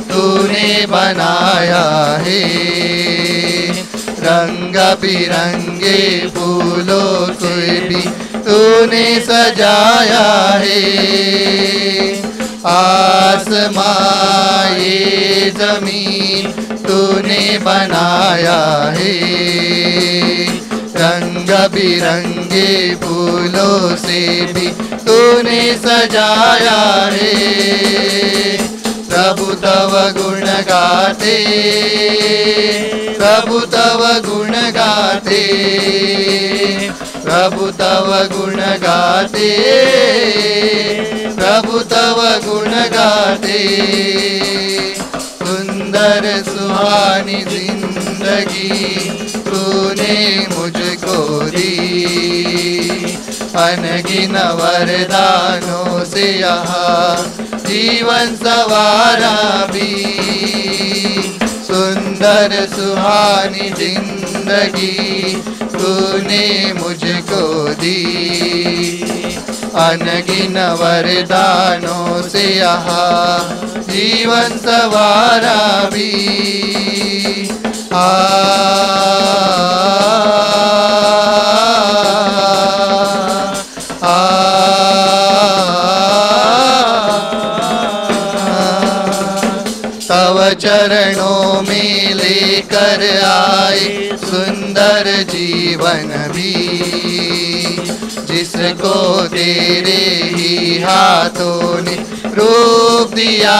तूने बनाया है, रंग बिरंगे फूलों से भी तूने सजाया है. आसमां ये जमीन तूने बनाया है, रंग बिरंगे फूलों से भी तूने सजाया है. प्रभु तव गुण गाते, प्रभु तव गुण गाते, प्रभु तव गुण गाते, प्रभु तव गुण गाते. सुंदर सुहानी जिंदगी तूने मुझको दी, अनगिन वरदानों से यहाँ जीवन सवारा भी. सुंदर सुहानी जिंदगी तूने मुझको दी, अनगिन वरदानों से यहाँ जीवन सवारा भी. तव चरणों में लेकर आए सुंदर जीवन भी, जिसको तेरे ही हाथों ने रूप दिया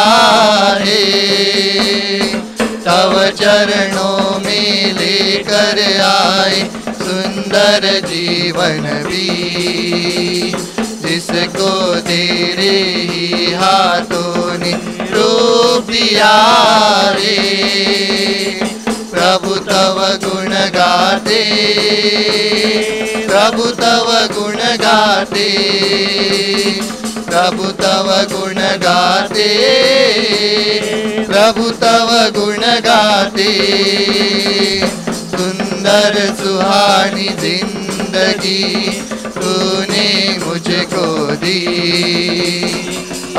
है। तव चरणों में लेकर आए सुंदर जीवन भी, जिसको तेरे ही हाथों ने रूप दिया रे। प्रभु तव गुण गाते, प्रभु तव गुण गाते, प्रभु तव गुण गाते, प्रभु तव गुण गाते। सुंदर सुहानी जिंदगी तूने मुझको दी,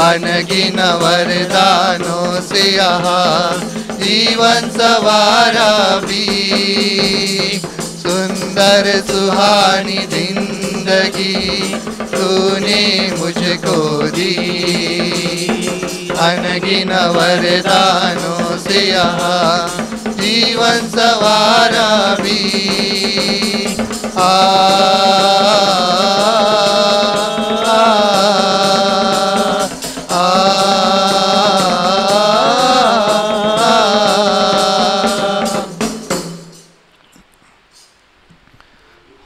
अनगिन वरदानों से यहाँ जीवन सवारा भी। सुंदर सुहानी जिंदगी तूने मुझको दी, अनगिन वरदानों से यहाँ जीवन सवारा भी।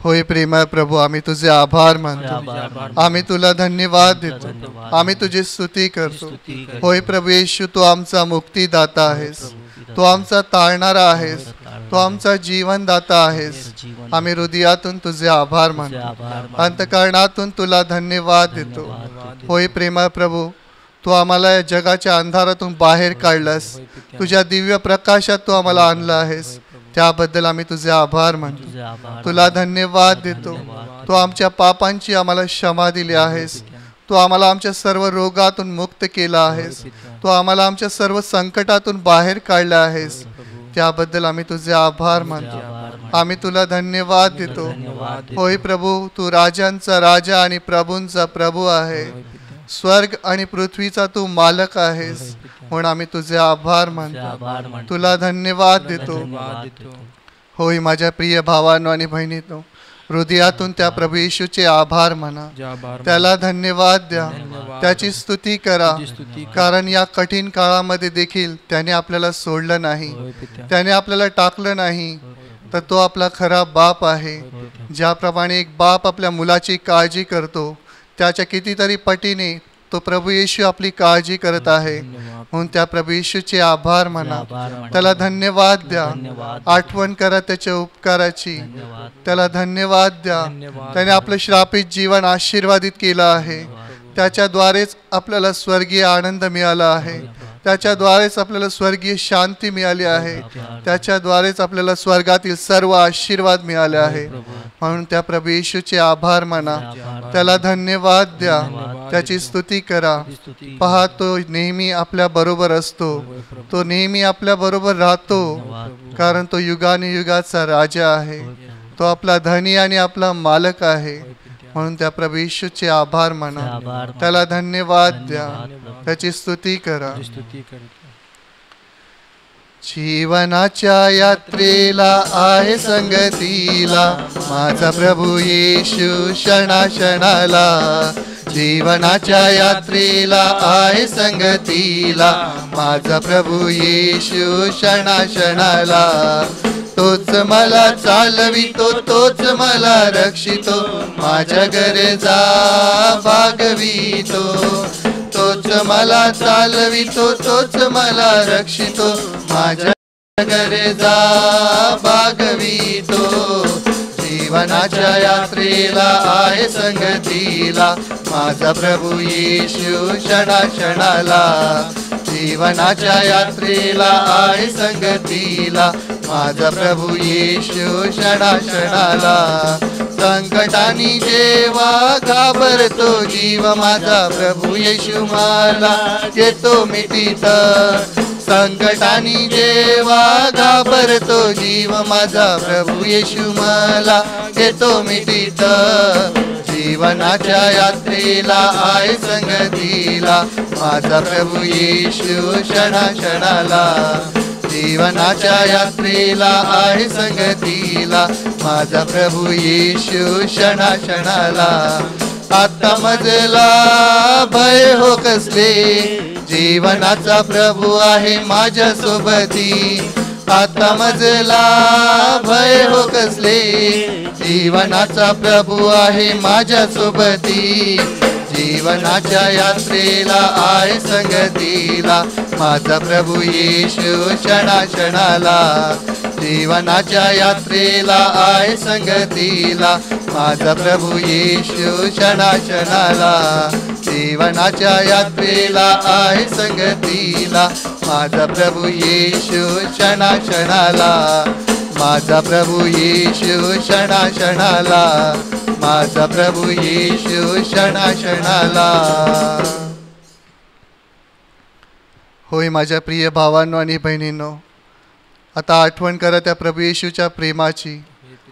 होय प्रेमळ प्रभू, आम्ही तुझे आभार मानतो, आम्ही तुला धन्यवाद देतो, आम्ही तुझी स्तुती करतो। होय प्रभू येशू, तू आमचा मुक्तीदाता आहेस, तू आमचा तारणारा आहेस, तू आमचा जीवनदाता आहेस। आम्ही हृदयातून तुझे आभार मानतो, अंतःकरणातून तुला धन्यवाद देतो। होय प्रेमळ प्रभू, तू आम्हाला या जगाच्या अंधारातून बाहेर काढलास, तुझ्या दिव्य प्रकाशात तू आम्हाला आणलं आहेस, त्याबद्दल आम्ही तुझे आभार मानतो, तुला धन्यवाद देतो। तू आमच्या पापांची आम्हाला क्षमा दिली आहेस, तू आम्हाला आमच्या सर्व रोगातून मुक्त केला आहेस, तू आम्हाला आमच्या सर्व संकटातून बाहेर काढले आहेस, त्याबद्दल आम्ही तुझे आभार मानतो, आम्ही तुला धन्यवाद देतो। होय प्रभू, तू राजांचा राजा आणि प्रभूंचा प्रभू आहे, स्वर्ग आणि पृथ्वीचा तू मालक आहेस, म्हणून आम्ही तुझे आभार मानतो, तुला धन्यवाद देतो। होय माझ्या प्रिय भावांनो आणि बहिणींनो, हृदयातून त्या प्रभू येशूचे आभार माना, त्याला धन्यवाद द्या, त्याची स्तुती करा, कारण या कठीण काळामध्ये देखील त्याने आपल्याला सोडलं नाही, त्याने आपल्याला टाकलं नाही, तर तो आपला खरा बाप आहे। ज्याप्रमाणे एक बाप आपल्या मुलाची काळजी करतो, त्याच्या कितीतरी पटीने तो प्रभू येशू आपली काळजी करत आहे, म्हणून त्या प्रभू येशूचे आभार माना, त्याला धन्यवाद द्या, आठवण करा त्याच्या उपकाराची, त्याला धन्यवाद द्या। त्याने आपलं श्रापित जीवन आशीर्वादित केलं आहे, त्याच्याद्वारेच आपल्याला स्वर्गीय आनंद मिळाला आहे, त्याच्याद्वारेच आपल्याला स्वर्गीय शांती मिळाली आहे, त्याच्याद्वारेच आपल्याला स्वर्गातील सर्व आशीर्वाद मिळाले आहे, म्हणून त्या प्रभू येशूचे आभार माना, त्याला धन्यवाद द्या, त्याची स्तुती करा। पहा, तो नेहमी आपल्या बरोबर असतो, तो नेहमी आपल्या बरोबर राहतो, कारण तो युगानुयुगाचा राजा आहे, तो आपला धनी आणि आपला मालक आहे, म्हणून त्या प्रभू येशूचे आभार माना, त्याला धन्यवाद द्या, त्याची स्तुती करा। जीवनाच्या यात्रेला आहे संगतीला माझा प्रभू येशू क्षणाक्षणाला, जीवनाच्या यात्रेला आहे संगतीला माझा प्रभू येशू क्षणाक्षणाला। तोच मला चालवितो, तोच मला रक्षितो, माझ्या गरजा भागवितो, तोच मला चालवितो, तोच मला रक्षितो, माझ्या गरजा भागवितो। जीवनाच्या यात्रेला आहे संगतीला माझा प्रभू येशू क्षणाक्षणाला, जीवनाच्या यात्रेला आहे संगतीला माझा प्रभू येशू क्षणाक्षणाला। संकटानी जेव्हा घाबरतो जीव माझा प्रभू येशू मला येतो मिटीत, संकटानी जेव्हा घाबरतो जीव माझा प्रभू येशू मला घेतो मिटीत जीवनाच्या यात्रेला आहे संगतीला माझा प्रभू येशू क्षणा क्षणाला जीवनाच्या यात्रेला आहे संगतीला माझा प्रभू येशू क्षणा क्षणाला आता मजला भय हो कसले जीवनाचा प्रभू आहे माझ्या सोबती आता मजला भय हो कसले जीवनाचा प्रभू आहे माझ्या सोबती जीवनाच्या यात्रेला आहे संगतीला माझा प्रभू येशू क्षणा क्षणाला जीवनाच्या यात्रेला आहे संगतीला माझा प्रभू येशू क्षणा क्षणाला जीवनाच्या यात्रेला आहे संगतीला माझा प्रभू येशू क्षणा क्षणाला माझा प्रभू येशू क्षणा क्षणाला माझा प्रभू येशू क्षणा क्षणाला. होय माझ्या प्रिय भावांनो आणि बहिणींनो, आता आठवण करा त्या प्रभू येशूच्या प्रेमाची,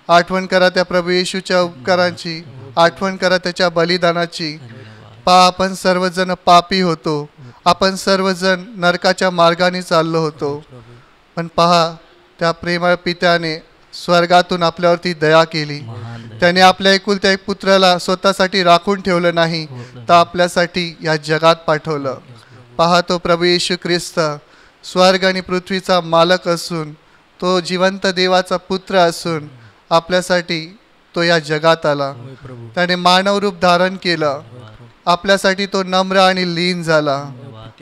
आठवण करा त्या प्रभू येशूच्या उपकारांची, आठवण करा त्याच्या बलिदानाची. पहा आपण सर्वजण पापी होतो, आपण सर्वजण नरकाच्या मार्गाने चाललो होतो, पण पहा त्या प्रेमळ पित्याने स्वर्गातून आपल्यावरती दया केली. त्याने आपल्या एकुलत्या एक पुत्राला स्वतःसाठी राखून ठेवलं नाही तर आपल्यासाठी या जगात पाठवलं. पहा तो प्रभू येशू ख्रिस्त स्वर्ग आणि पृथ्वीचा मालक असून, तो जिवंत देवाचा पुत्र असून आपल्यासाठी तो या जगात आला. त्याने मानव रूप धारण केलं, आपल्यासाठी तो नम्र आणि लीन झाला.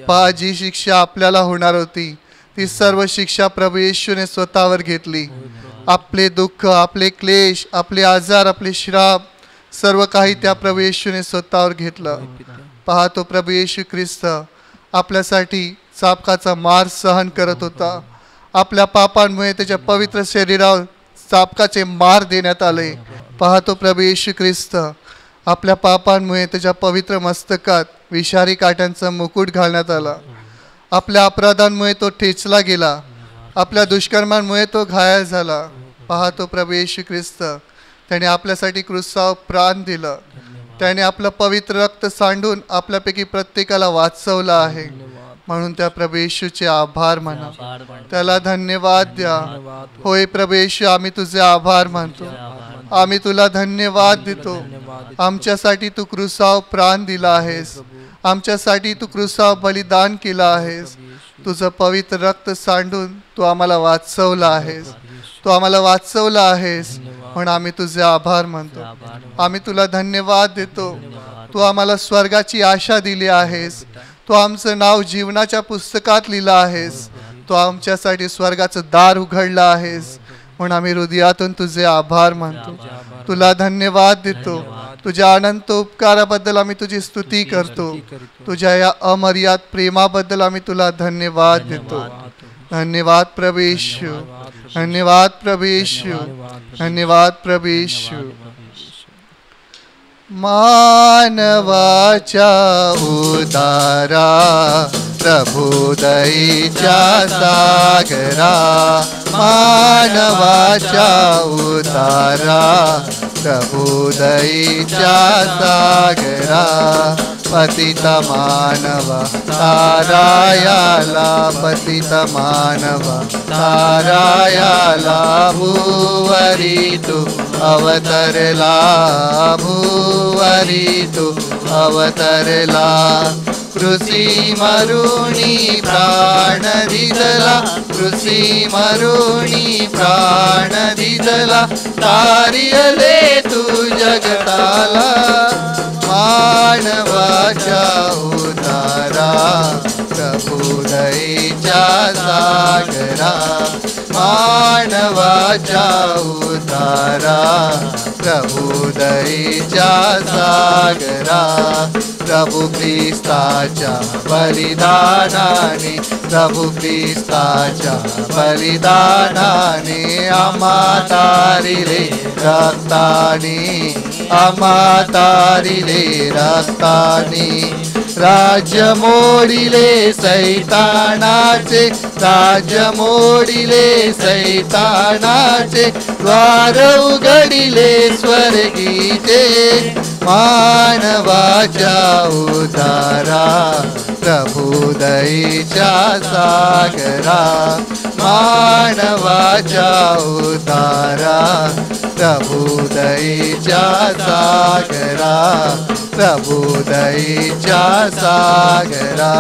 पहा जी शिक्षा आपल्याला होणार होती ती सर्व शिक्षा प्रभू येशूने स्वतःवर घेतली. आपले दुःख, आपले क्लेश, आपले आजार, आपले श्राप सर्व काही त्या प्रभू येशूने स्वतःवर घेतलं. पहा तो प्रभू येशू ख्रिस्त आपल्यासाठी चाबकाचा मार सहन करत होता. आपल्या पापांमुळे त्याच्या पवित्र शरीरावर चाबकाचे मार देण्यात आले. पहा तो प्रभू येशू ख्रिस्त आपल्या पापांमुळे त्याच्या पवित्र मस्तकात विषारी काट्यांचा मुकुट घालण्यात आला. आपल्या अपराधांमुळे तो ठेचला गेला, आपल्या दुष्कर्मांमुळे तो घायल झाला. पहा तो प्रभू येशू ख्रिस्त त्याने आपल्यासाठी क्रूसावर प्राण दिलं. त्याने आपलं पवित्र रक्त सांडून आपल्यापैकी प्रत्येकाला वाचवलं आहे. म्हणून त्या प्रभू येशूचे आभार म्हणा, त्याला धन्यवाद द्या. होय प्रभू येशू, आम्ही तुझे आभार मानतो, आम्ही तुला धन्यवाद देतो. आमच्यासाठी तू क्रूसावर प्राण दिला आहेस, आमच्यासाठी तू क्रूसावर बलिदान केलं आहेस. तुझं पवित्र रक्त सांडून तू आम्हाला वाचवलं आहेस, तू आम्हाला वाचवलं आहेस. म्हणून आम्ही तुझे आभार मानतो, आम्ही तुला धन्यवाद देतो. तू आम्हाला स्वर्गाची आशा दिली आहेस, तू आमचं नाव जीवनाच्या पुस्तकात लिहिलं आहेस, तू आमच्यासाठी स्वर्गाचं दार उघडलं आहेस. म्हणून आम्ही हृदयातून तुझे आभार मानतो, तुला धन्यवाद देतो. तुझ्या अनंत उपकाराबद्दल आम्ही तुझी स्तुती करतो. तुझ्या या अमर्याद प्रेमाबद्दल आम्ही तुला धन्यवाद देतो. धन्यवाद प्रभू येशू, धन्यवाद प्रभू येशू, धन्यवाद प्रभू येशू. मानवाच्या उदारा प्रभू दयेच्या सागरा, मानवाच्या उदारा प्रभू दयेच्या सागरा. पतित मानव तारायाला, पतित मानव तारायाला भूवरी तू अवतरला, भूवरी तू अवतरला. कृषी मरुणी प्राण दिदला, कृषी मरुणी प्राण दिदला. तारियले तू जगताला, मानवाच्या उतारा प्रभू दयेच्या सागरा, मानवाच्या उतारा प्रभू दयेच्या सागरा. प्रभु ख्रिस्ताच्या बलिदानाने, प्रभु ख्रिस्ताच्या बलिदानाने आम्हा तारिले रक्ताने, आम्हा तारिले रक्ताने. राज्य मोडिले सैतानाचे, राज्य मोडिले सैतानाचे, द्वार उघडिले स्वर्गीचे, मानवाच्या उद्धारा, प्रभु दयेच्या सागरा, मानवाच्या उद्धारा, प्रभु दयेच्या सागरा, प्रभु दयेच्या सागरा,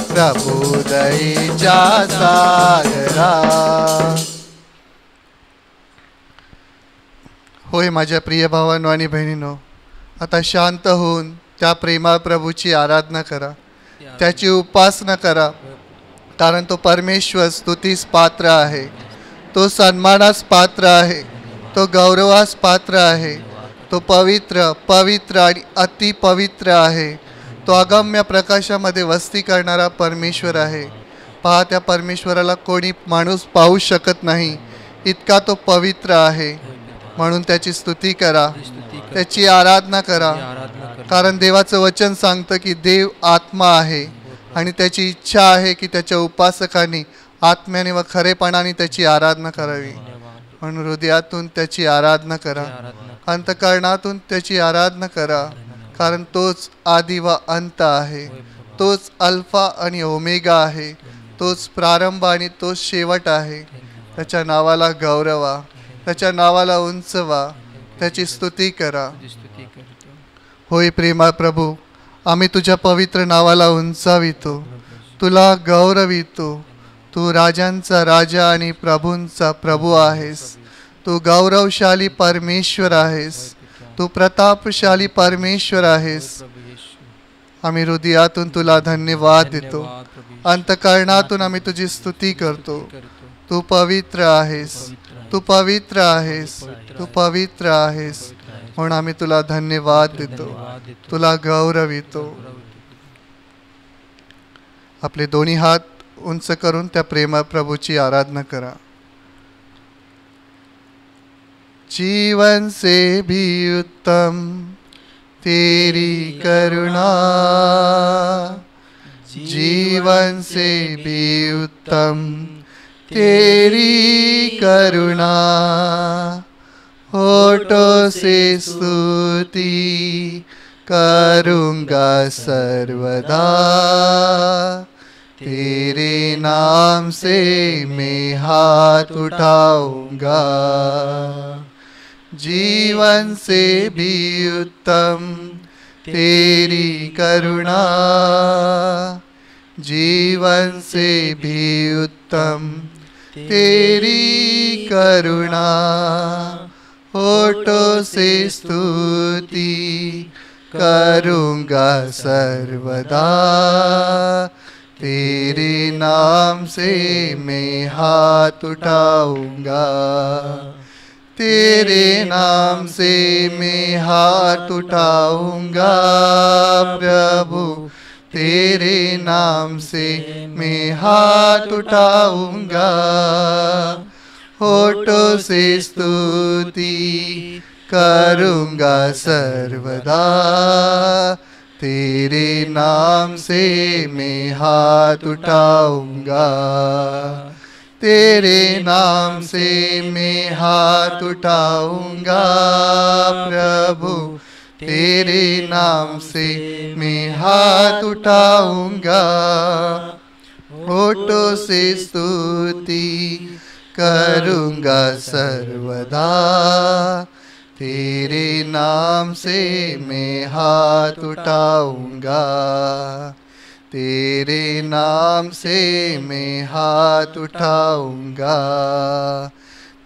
प्रभु दयेच्या सागरा. होय माझ्या प्रिय भावांनो आणि बहिणींनो, आता शांत होऊन त्या प्रेमळ प्रभूची आराधना करा, त्याची उपासना करा, कारण तो परमेश्वर स्तुतीस पात्र आहे, तो सन्मानास पात्र आहे, तो गौरवास पात्र आहे, तो पवित्र पवित्र आणि अतिपवित्र आहे, तो अगम्य प्रकाशामध्ये वस्ती करणारा परमेश्वर आहे. पहा, त्या परमेश्वराला कोणी माणूस पाहू शकत नाही, इतका तो पवित्र आहे. म्हणून त्याची स्तुती करा, त्याची आराधना करा, कारण देवाचं वचन सांगतं की देव आत्मा आहे आणि त्याची इच्छा आहे की त्याच्या उपासकांनी आत्म्याने व खरेपणाने त्याची आराधना करावी. म्हणून हृदयातून त्याची आराधना करा, अंतःकरणातून त्याची आराधना करा, कारण तोच आदि व अंत आहे, तोच अल्फा आणि ओमेगा आहे, तोच प्रारंभ आणि तोच शेवट आहे. त्याच्या नावाला गौरवा, त्याच्या नावाला उंचवा, त्याची स्तुती करा. होय प्रेमळ प्रभू, आम्ही तुझ्या पवित्र नावाला उंचावितो, तुला गौरवितो. तू राजांचा राजा आणि प्रभूंचा प्रभू आहेस, तू गौरवशाली परमेश्वर आहेस, तू प्रतापशाली परमेश्वर आहेस. आम्ही हृदयातून तुला धन्यवाद देतो, अंतःकरणातून आम्ही तुझी स्तुती करतो. तू पवित्र आहेस, तू पवित्र आहेस, तू पवित्र आहेस, म्हणून आम्ही तुला धन्यवाद देतो, तुला गौरवितो. आपले दोन्ही हात उंच करून त्या प्रेमळ प्रभूची आराधना करा. जीवन से भी उत्तम तेरी करुणा, जीवन से भी उत्तम तेरी करुणा, होठों से स्तुति करूँगा सर्वदा, तेरे नाम से मैं हाथ उठाऊंगा. जीवन से भी उत्तम तेरी करुणा, जीवन से भी उत्तम तेरी करुणा, होठों से स्तुति करूँगा सर्वदा, तेरे नाम से मैं हाथ उठाऊंगा, तेरे नाम से मैं हाथ उठाऊंगा. प्रभु तेरे नाम से मैं हाथ उठाऊंगा, होठों से स्तुति करूँगा सर्वदा, तेरे नाम से मैं हाथ उठाऊंगा, तेरे नाम से मैं हाथ उठाऊंगा. प्रभु तेरे नाम से मैं हाथ उठाऊंगा, होठों से स्तुति करूँगा सर्वदा, तेरे नाम से मैं हाथ उठाऊंगा, तेरे नाम से मैं हाथ उठाऊंगा,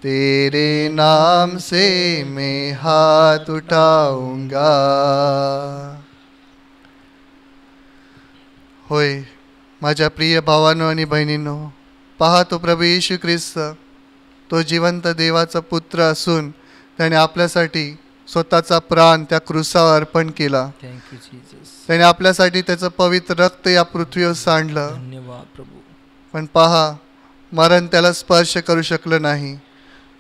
तेरे नाम से मैं हाथ उठाऊंगा. होय माझ्या प्रिय भावांनो आणि बहिणींनो, पहा तो प्रभू येशू ख्रिस्त, तो जिवंत देवाचा पुत्र असून त्याने आपल्यासाठी स्वतःचा प्राण त्या क्रूसावर अर्पण केला. त्याने आपल्यासाठी त्याचं पवित्र रक्त या पृथ्वीवर सांडलं. धन्यवाद प्रभू. पण पहा, मरण त्याला स्पर्श करू शकलं नाही,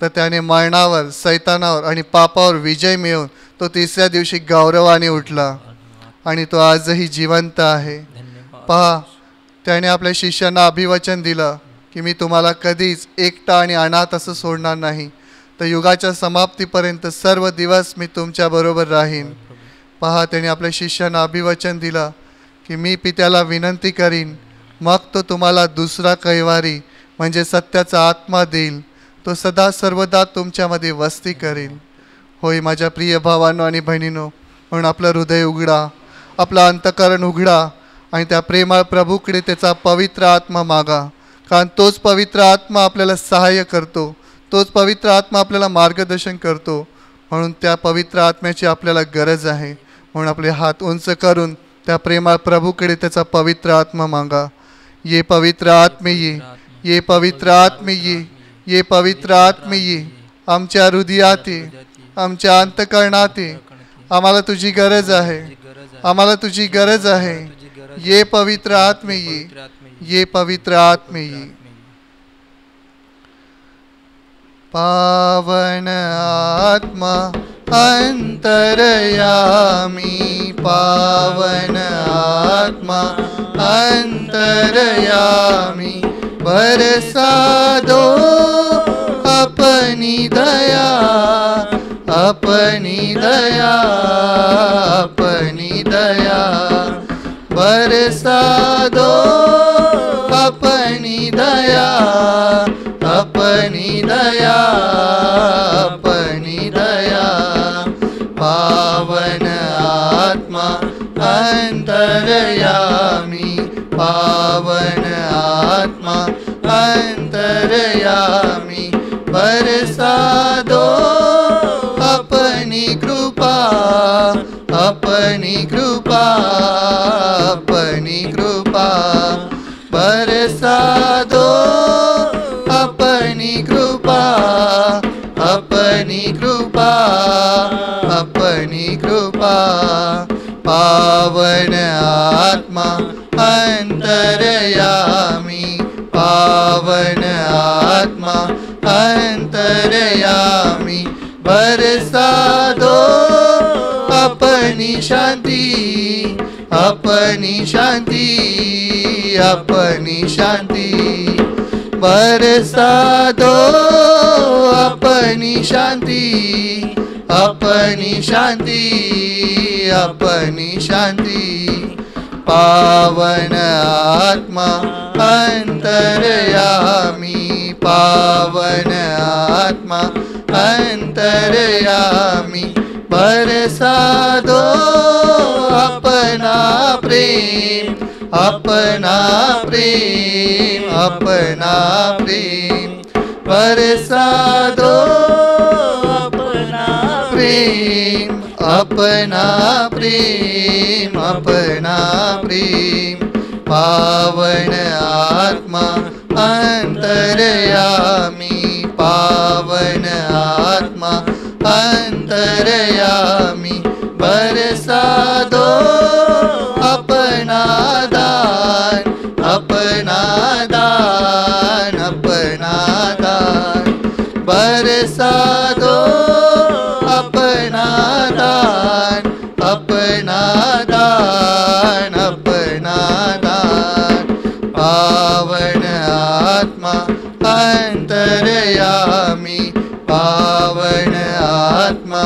तर त्याने मरणावर, सैतानावर आणि पापावर विजय मिळवून तो तिसऱ्या दिवशी गौरवाने उठला आणि तो आजही जिवंत आहे. पहा, त्याने आपल्या शिष्यांना अभिवचन दिलं की मी तुम्हाला कधीच एकटा आणि अनाथ असं सोडणार नाही, तर युगाच्या समाप्तीपर्यंत सर्व दिवस मी तुमच्याबरोबर राहीन. पहा, त्याने आपल्या शिष्यांना अभिवचन दिलं की मी पित्याला विनंती करीन, मग तो तुम्हाला दुसरा कैवारी म्हणजे सत्याचा आत्मा देईल, तो सदा सर्वदा तुमच्यामध्ये वस्ती करेल. होय माझ्या प्रिय भावांनो आणि बहिणींनो, म्हणून आपलं हृदय उघडा, आपलं अंतःकरण उघडा आणि त्या प्रेमळ प्रभूकडे त्याचा पवित्र आत्मा मागा. कारण तोच पवित्र आत्मा आपल्याला सहाय्य करतो, तोच पवित्र आत्मा आपल्याला मार्गदर्शन करतो. म्हणून त्या पवित्र आत्म्याची आपल्याला गरज आहे. म्हणून आपले हात उंच करून त्या प्रेमळ प्रभूकडे त्याचा पवित्र आत्मा मागा. ये पवित्र आत्मे ये, ये पवित्र आत्मे ये, ये पवित्र आत्मे ये. आमच्या हृदयात ये, आमच्या अंतःकरणात ये. आम्हाला तुझी गरज आहे, आम्हाला तुझी गरज आहे. ये पवित्र आत्मे ये, ये पवित्र आत्मे ये. पावन आत्मा अंतरयामी, पावन आत्मा अंतरयामी. बरसा दो अपनी दया, अपनी दया, अपनी दया. बरसा दो अपनी दया, अपनी दया, अपनी दया. पावन आत्मा अंतरयामी, पावन आत्मा अंतरयामी. बरसा दो अपनी कृपा, अपनी कृपा, अपनी कृपा. बरसा दो अपनी कृपा, अपनी कृपा, अपनी कृपा. पावन आत्मा अंतरयामी, पावन आत्मा अंतरयामी. बरसा दो अपनी शांति, अपनी शांति, अपनी शांति. बरसा दो अपनी शांति, अपनी शांति, अपनी शांति. पावन आत्मा अंतरयामी, पावन आत्मा अंतरयामी. बरसा दो अपना प्रेम, अपना प्रेम, अपना प्रेम. बरसा दो अपना प्रेम, अपना प्रेम, अपना प्रेम. पावन आत्मा अंतरयामी, पावन आत्मा अंतरयामी. बरसा दो अपना दान, अपना दान, अपना दान. बरसा दो अपना दान, अपना दान, अपना दान. पावन आत्मा अंतरयामी, पावन आत्मा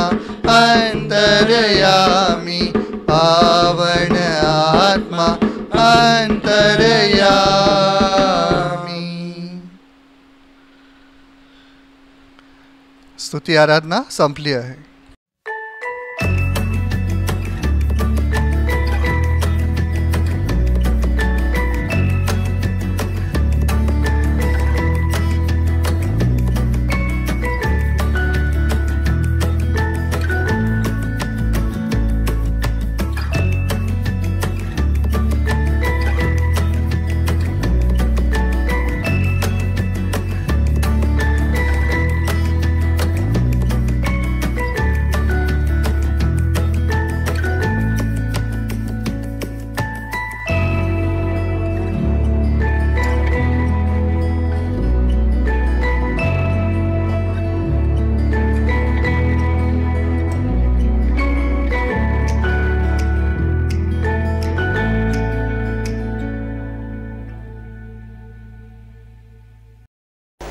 अंतरयामी. पावन आत्मा अंतरयामी. स्तुती आराधना संपली आहे.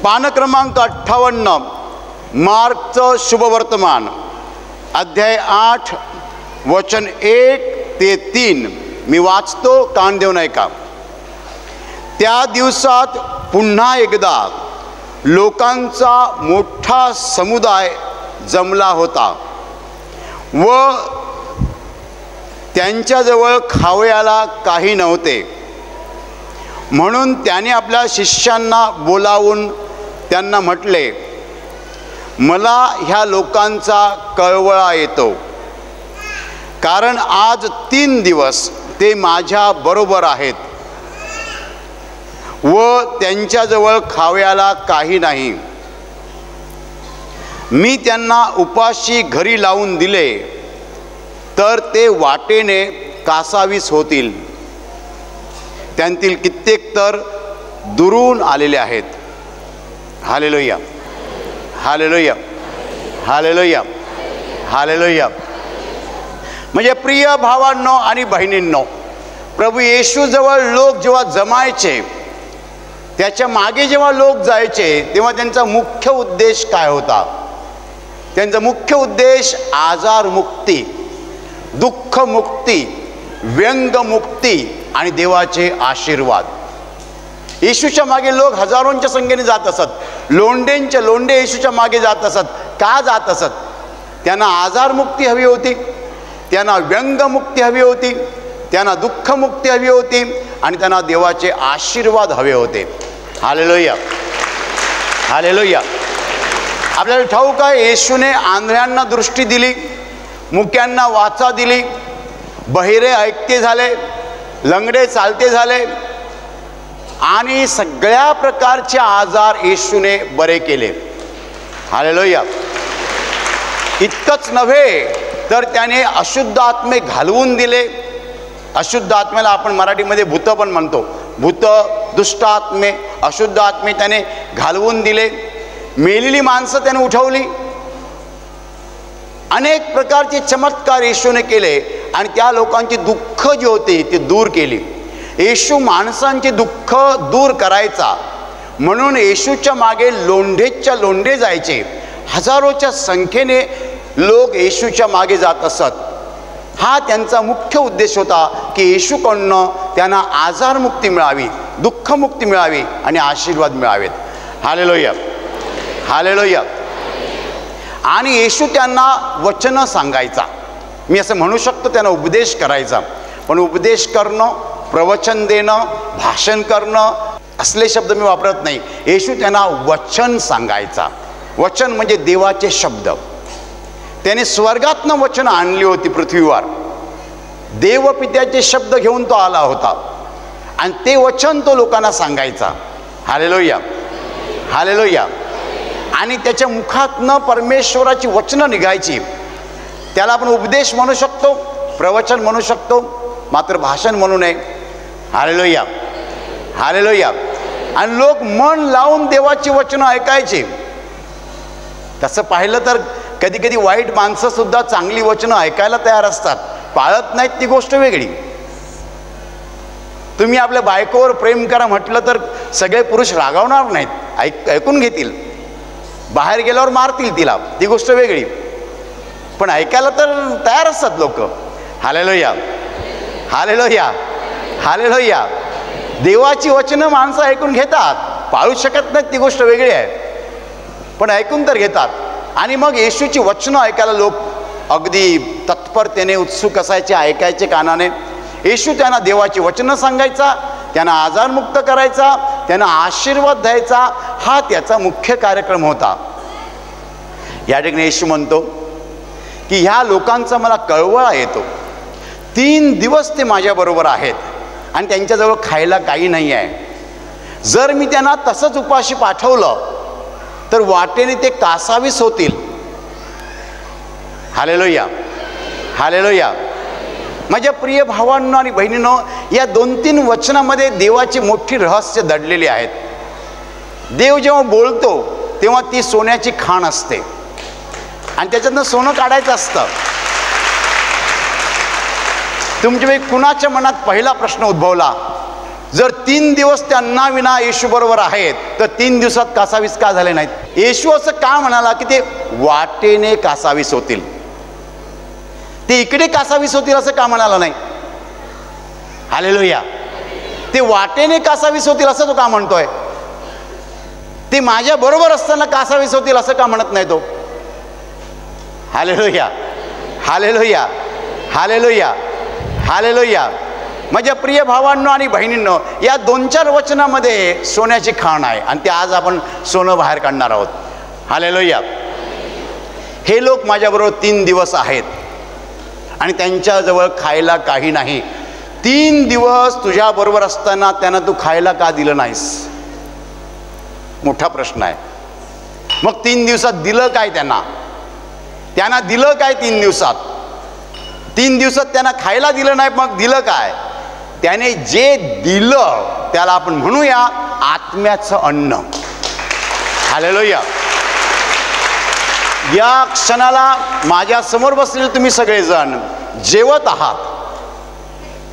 पान क्रमांक 58, मार्कचं शुभवर्तमान, अध्याय 8 वचन 1 ते 3. मी वाचतो, कान देऊन ऐका. त्या दिवसात पुन्हा एकदा लोकांचा मोठा समुदाय जमला होता व त्यांच्याजवळ खावयाला काही नव्हते. म्हणून त्याने आपल्या शिष्यांना बोलावून त्यांना म्हटले, मला ह्या लोकांचा कळवळा येतो, कारण आज 3 दिवस ते माझ्या बरोबर आहेत व त्यांच्याजवळ खावयाला काही नाही. मी त्यांना उपाशी घरी लावून दिले तर ते वाटेने कासावीस होतील. त्यांतील कित्येक तर दुरून आलेले आहेत. हालेलुया, हालेलुया, हालेलुया, हालेलुया. म्हणजे प्रिय भावांनो आणि बहिणींनो, प्रभू येशूजवळ लोक जेव्हा जमायचे, त्याच्या मागे जेव्हा लोक जायचे, तेव्हा त्यांचा मुख्य उद्देश काय होता? त्यांचा मुख्य उद्देश आजारमुक्ती, दुःखमुक्ती, व्यंगमुक्ती आणि देवाचे आशीर्वाद. येशूच्या मागे लोक हजारोंच्या संख्येने जात असत. लोंढेंचे लोंढे येशूच्या मागे जात असत. का जात असत? त्यांना आजारमुक्ती हवी होती, त्यांना व्यंगमुक्ती हवी होती, त्यांना दुःखमुक्ती हवी होती आणि त्यांना देवाचे आशीर्वाद हवे होते. Hallelujah, hallelujah. आपल्याला ठाऊक आहे, येशूने आंधळ्यांना दृष्टी दिली, मुक्यांना वाचा दिली, बहिरे ऐकते झाले, लंगडे चालते झाले आणि सगळ्या प्रकारचे आजार येशूने बरे केले. हालेलुया. इतकंच नव्हे तर त्याने अशुद्ध आत्मे घालवून दिले. अशुद्ध आत्म्याला आपण मराठीमध्ये भूत पण म्हणतो. भूत, दुष्ट आत्मे, अशुद्ध आत्मे त्याने घालवून दिले. मेलेली माणसं त्याने उठवली. अनेक प्रकारचे चमत्कार येशूने केले आणि त्या लोकांची दुःख जी होती ती दूर केली. येशू माणसांचे दुःख दूर करायचा म्हणून येशूच्या मागे लोंढेच्या लोंढे जायचे. हजारोच्या संख्येने लोक येशूच्या मागे जात असत. हा त्यांचा मुख्य उद्देश होता की येशूकडनं त्यांना आजारमुक्ती मिळावी, दुःखमुक्ती मिळावी आणि आशीर्वाद मिळावेत. हालेलुया, हालेलुया. आणि येशू त्यांना वचनं सांगायचा. मी असं म्हणू शकतो त्यांना उपदेश करायचा. पण उपदेश करणं, प्रवचन देणं, भाषण करणं असले शब्द मी वापरत नाही. येशू त्यांना वचन सांगायचा. वचन म्हणजे देवाचे शब्द. त्याने स्वर्गातनं वचन आणली होती पृथ्वीवर. देवपित्याचे शब्द घेऊन तो आला होता आणि ते वचन तो लोकांना सांगायचा. हालेलुया, हालेलुया. आणि त्याच्या मुखातनं परमेश्वराची वचनं निघायची. त्याला आपण उपदेश म्हणू शकतो, प्रवचन म्हणू शकतो, मात्र भाषण म्हणू नये. हालेलुया, हालेलुया. आणि लोक मन लावून देवाची वचनं ऐकायची. तसं पाहिलं तर कधी कधी वाईट माणसं सुद्धा चांगली वचनं ऐकायला तयार असतात. पाळत नाहीत ती गोष्ट वेगळी. तुम्ही आपल्या बायकोवर प्रेम करा म्हटलं तर सगळे पुरुष रागावणार नाहीत, ऐकून घेतील. बाहेर गेल्यावर मारतील तिला, ती गोष्ट वेगळी. पण ऐकायला तर तयार असतात लोक. हालेलुया, हालेलुया, हालेलुया. देवाची वचनं माणसं ऐकून घेतात. पाळू शकत नाहीत ती गोष्ट वेगळी आहे, पण ऐकून तर घेतात. आणि मग येशूची वचनं ऐकायला लोक अगदी तत्परतेने उत्सुक असायचे, ऐकायचे कानाने. येशू त्यांना देवाची वचनं सांगायचा, त्यांना आजारमुक्त करायचा, त्यांना आशीर्वाद द्यायचा. हा त्याचा मुख्य कार्यक्रम होता. या ठिकाणी येशू म्हणतो की ह्या लोकांचा मला कळवळा येतो. 3 दिवस ते माझ्याबरोबर आहेत आणि त्यांच्याजवळ खायला काही नाही आहे. जर मी त्यांना तसंच उपाशी पाठवलं तर वाटेने ते कासावीस होतील. हालेलुया, हालेलुया. माझ्या प्रिय भावांनो आणि बहिणींनो, या 2-3 वचनामध्ये देवाची मोठी रहस्य दडलेली आहेत. देव जेव्हा बोलतो तेव्हा ती सोन्याची खाण असते आणि त्याच्यातनं सोनं काढायचं असतं. तुमच्या कुणाच्या मनात पहिला प्रश्न उद्भवला जर 3 दिवस त्या अन्नाविना येशू बरोबर आहेत तर 3 दिवसात कासावीस का झाले नाहीत? येशू असं का म्हणाला की ते वाटेने कासावीस होतील, ते इकडे कासावीस होतील असं का म्हणाला नाही? हालेलुया. ते वाटेने कासावीस होतील असं तो का म्हणतोय? ते माझ्या बरोबर असताना कासावीस होतील असं का म्हणत नाही तो? हालेलुया, हालेलुया, हालेलुया, हालेलुया. माझ्या प्रिय भावांनो आणि बहिणींनो, या 2-4 वचनामध्ये सोन्याची खाण आहे आणि ते आज आपण सोनं बाहेर काढणार आहोत. हालेलुया. हे लोक माझ्याबरोबर 3 दिवस आहेत आणि त्यांच्याजवळ खायला काही नाही. 3 दिवस तुझ्याबरोबर असताना त्यांना तू खायला का दिलं नाहीस? मोठा प्रश्न आहे. मग 3 दिवसात दिलं काय त्यांना? त्यांना दिलं काय 3 दिवसात? 3 दिवसात त्यांना खायला दिलं नाही, मग दिलं काय? त्याने जे दिलं त्याला आपण म्हणूया आत्म्याचं अन्न. हालेलुया. या क्षणाला माझ्या समोर बसलेले तुम्ही सगळेजण जेवत आहात,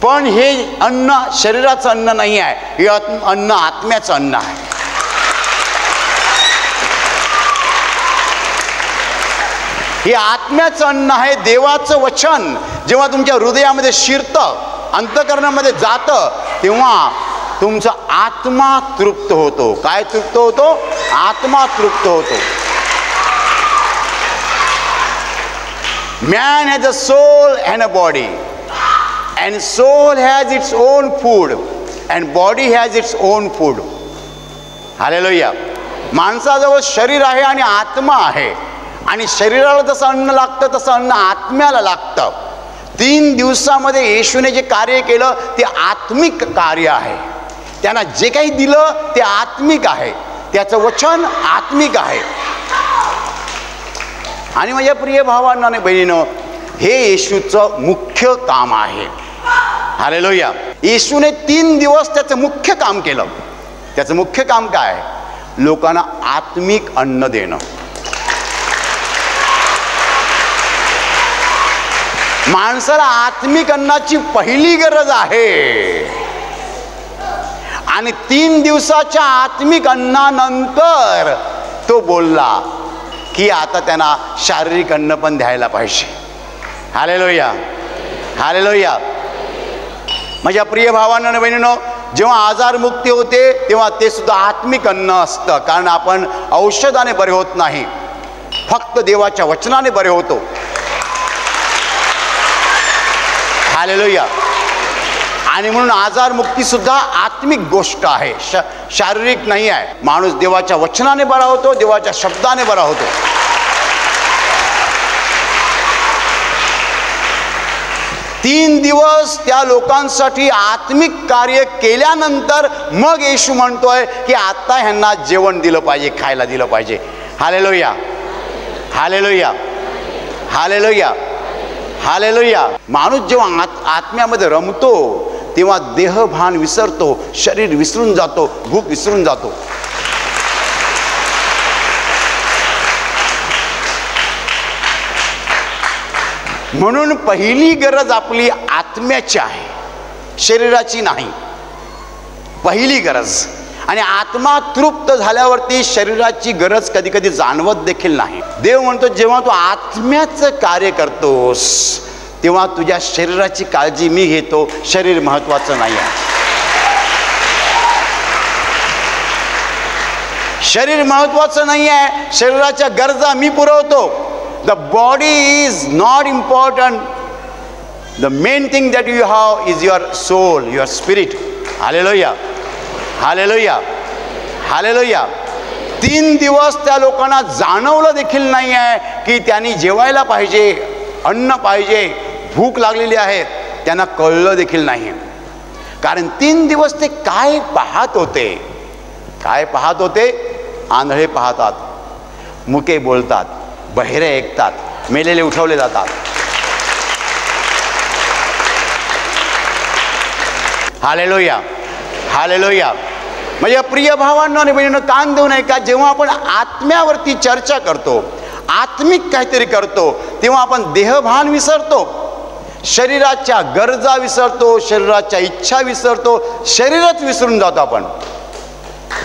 पण हे अन्न शरीराचं अन्न नाही आहे, हे अन्न आत्म्याचं अन्न आहे. हे आत्म्याचं अन्न आहे. देवाचं वचन जेव्हा तुमच्या हृदयामध्ये शिरतं, अंतःकरणामध्ये जातं, तेव्हा तुमचा आत्मा तृप्त होतो. काय तृप्त होतो? आत्मा तृप्त होतो. Man has a soul and a body, and soul has its own food and body has its own food. Hallelujah. माणसाजवळ शरीर आहे आणि आत्मा आहे, आणि शरीराला जसं अन्न लागतं तसं अन्न आत्म्याला लागतं. 3 दिवसामध्ये येशूने जे कार्य केलं ते आत्मिक कार्य आहे. त्यांना जे काही दिलं ते आत्मिक आहे, त्याचं वचन आत्मिक आहे. आणि माझ्या प्रिय भावांनो आणि बहिणींनो, हे येशूचं मुख्य काम आहे. हालेलुया. येशूने 3 दिवस त्याचं मुख्य काम केलं. त्याचं मुख्य काम काय? लोकांना आत्मिक अन्न देणं. माणसाला आत्मिक अन्नाची पहिली गरज आहे, आणि 3 दिवसाच्या आत्मिक अन्नानंतर तो बोलला की आता त्यांना शारीरिक अन्न पण द्यायला पाहिजे. हालेलुया, हालेलुया. माझ्या प्रिय भावांनो आणि बहिणींनो, जेव्हा आजारमुक्ती होते तेव्हा ते सुद्धा आत्मिक अन्न असतं, कारण आपण औषधाने बरे होत नाही, फक्त देवाच्या वचनाने बरे होतो. हालेलुया. आणि म्हणून आजारमुक्ती सुद्धा आत्मिक गोष्ट आहे, शारीरिक नाही आहे. माणूस देवाच्या वचनाने बरा होतो, देवाच्या शब्दाने बरा होतो. तीन दिवस त्या लोकांसाठी आत्मिक कार्य केल्यानंतर मग येशू म्हणतोय की आता ह्यांना जेवण दिलं पाहिजे, खायला दिलं पाहिजे. हालेलुया, हालेलुया, हालेलुया, हालेलुया. माणूस जेव्हा आत्म्यामध्ये रमतो तेव्हा देहभान विसरतो, शरीर विसरून जातो, भूक विसरून जातो. म्हणून पहिली गरज आपली आत्म्याची आहे, शरीराची नाही. पहिली गरज. आणि आत्मा तृप्त झाल्यावरती शरीराची गरज कधी कधी जाणवत देखील नाही. देव म्हणतो जेव्हा तू आत्म्याचं कार्य करतोस तेव्हा तुझ्या शरीराची काळजी मी घेतो, शरीर महत्वाचं नाही आहे. शरीर महत्वाचं नाही आहे, शरीराच्या गरजा मी पुरवतो. The body is not important. The main thing that you have is your soul, your spirit. Hallelujah, hallelujah, hallelujah. 3 दिवस त्या लोकांना जाणवलं देखील नाही आहे की त्यांनी जेवायला पाहिजे, अन्न पाहिजे, भूक लागलेली आहे. त्यांना कळलं देखील नाही. कारण 3 दिवस ते काय पाहत होते? काय पाहत होते? आंधळे पाहतात, मुके बोलतात, बहिरे ऐकतात, मेलेले उठवले जातात. हालेलुया, हालेलुया. माझ्या प्रिय भावांनो आणि बहिणींनो, कान देऊ नये का? जेव्हा आपण आत्म्यावरती चर्चा करतो, आत्मिक काहीतरी करतो, तेव्हा आपण देहभान विसरतो, शरीराच्या गरजा विसरतो, शरीराच्या इच्छा विसरतो, शरीरच विसरून जातो आपण.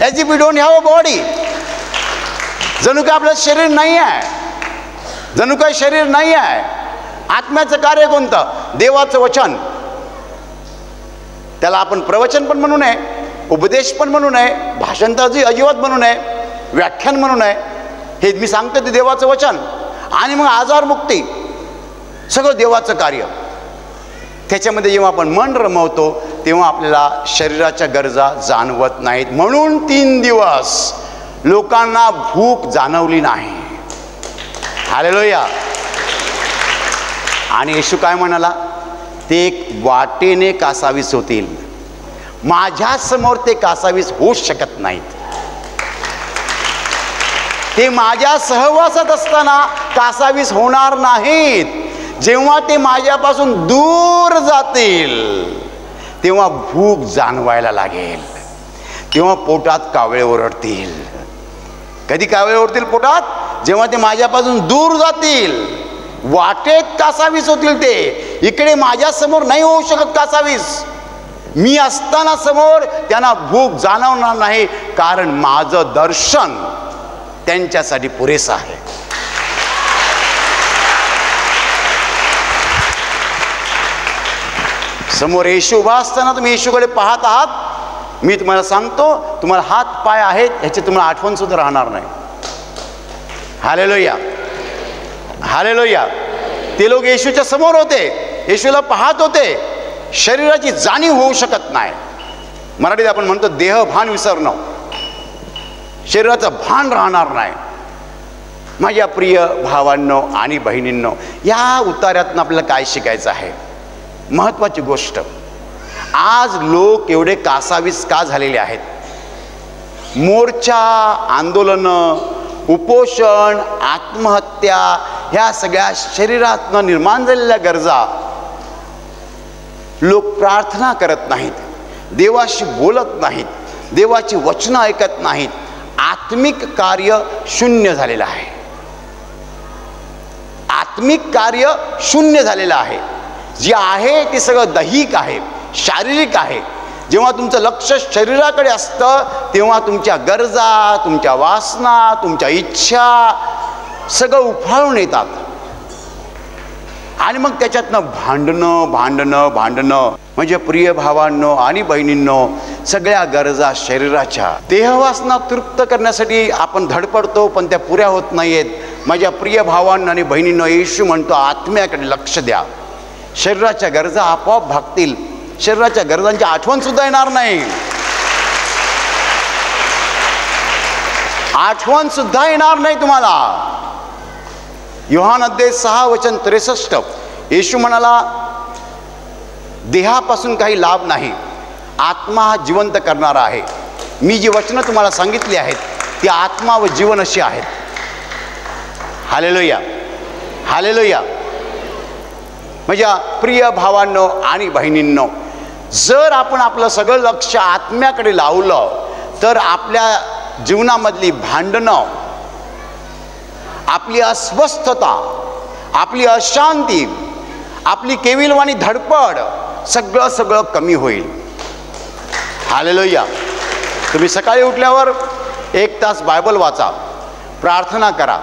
As if we don't have a body. जणू काय आपलं शरीर नाही आहे, जणू काय शरीर नाही आहे. आत्म्याचं कार्य कोणतं? देवाचं वचन. त्याला आपण प्रवचन पण म्हणू नये, उपदेश पण म्हणू नये, भाषण तर अजिबात म्हणू नये, व्याख्यान म्हणू नये. हे मी सांगतो ते देवाचं वचन. आणि मग आजारमुक्ती, सगळं देवाचं कार्य. त्याच्यामध्ये जेव्हा आपण मन रमवतो तेव्हा आपल्याला शरीराच्या गरजा जाणवत नाहीत. म्हणून 3 दिवस लोकांना भूक जाणवली नाही. हालेलुया. आणि येशू काय म्हणाला? ते एक वाटेने कासावीस होतील, माझ्यासमोर ते कासावीस होऊच शकत नाहीत. ते माझ्या सहवासात असताना कासावीस होणार नाहीत. जेव्हा ते माझ्यापासून दूर जातील तेव्हा भूक जाणवायला लागेल, तेव्हा पोटात कावळे ओरडतील. कधी कावळे ओरडतील पोटात? जेव्हा ते माझ्यापासून दूर जातील. वाटेत कासावीस होतील. ते इकडे माझ्यासमोर नाही होऊ शकत कासावीस. मी असताना समोर त्यांना भूक जाणवणार नाही, कारण माझं दर्शन त्यांच्यासाठी पुरेसं आहे. समोर येशू उभा असताना तुम्ही येशूकडे पाहत आहात. मी तुम्हाला सांगतो, तुम्हाला हात पाय आहेत ह्याची तुम्हाला आठवण सुद्धा राहणार नाही. Hallelujah, hallelujah. ते लोक येशूच्या समोर होते, येशूला पाहत होते. शरीराची जाणीव होऊ शकत नाही. मराठीत आपण म्हणतो देहभान विसरणं, शरीराचं भान राहणार नाही. माझ्या प्रिय भावांनो आणि बहिणींनो, या उतार्यातून आपल्याला काय शिकायचं आहे? महत्त्वाची गोष्ट, आज लोक एवढे कासावीस का झालेले आहेत? मोर्चा, आंदोलनं, उपोषण, आत्महत्या, ह्या सगळ्या शरीरातनं निर्माण झालेल्या गरजा. लोक प्रार्थना करत नाहीत, देवाशी बोलत नाहीत, देवाची वचनं ऐकत नाहीत. आत्मिक कार्य शून्य झालेलं आहे. आत्मिक कार्य शून्य झालेलं आहे. जे आहे ते सगळं दैहिक आहे, शारीरिक आहे. जेव्हा तुमचं लक्ष शरीराकडे असतं तेव्हा तुमच्या गरजा, तुमच्या वासना, तुमच्या इच्छा सगळं उफाळून येतात. आणि मग त्याच्यातनं भांडणं. म्हणजे प्रिय भावांनो आणि बहिणींनो, सगळ्या गरजा शरीराच्या, देहवासना तृप्त करण्यासाठी आपण धडपडतो, पण त्या पुऱ्या होत नाहीयेत. माझ्या प्रिय भावांनो आणि बहिणींनो, येशू म्हणतो आत्म्याकडे लक्ष द्या. शरीराच्या गरजा आपोआप भागतील. शरीराच्या गरजांची आठवण सुद्धा येणार नाही. आठवण सुद्धा येणार नाही तुम्हाला. योहान अध्याय 6 वचन 63, येशू म्हणाला देहापासून काही लाभ नाही, आत्मा हा जिवंत करणारा आहे. मी जी वचनं तुम्हाला सांगितली आहेत ती आत्मा व जीवन अशी आहेत. हालेलुया, हालेलुया. माझ्या प्रिय भावांनो आणि बहिणींनो, जर आपण आपलं सगळं लक्ष आत्म्याकडे लावलं तर आपल्या जीवनामधली भांडणं, आपली अस्वस्थता, आपली अशांती, आपली केविलवाणी धडपड सगळं कमी होईल. हालेलुया. तुम्ही सकाळी उठल्यावर 1 तास बायबल वाचा, प्रार्थना करा.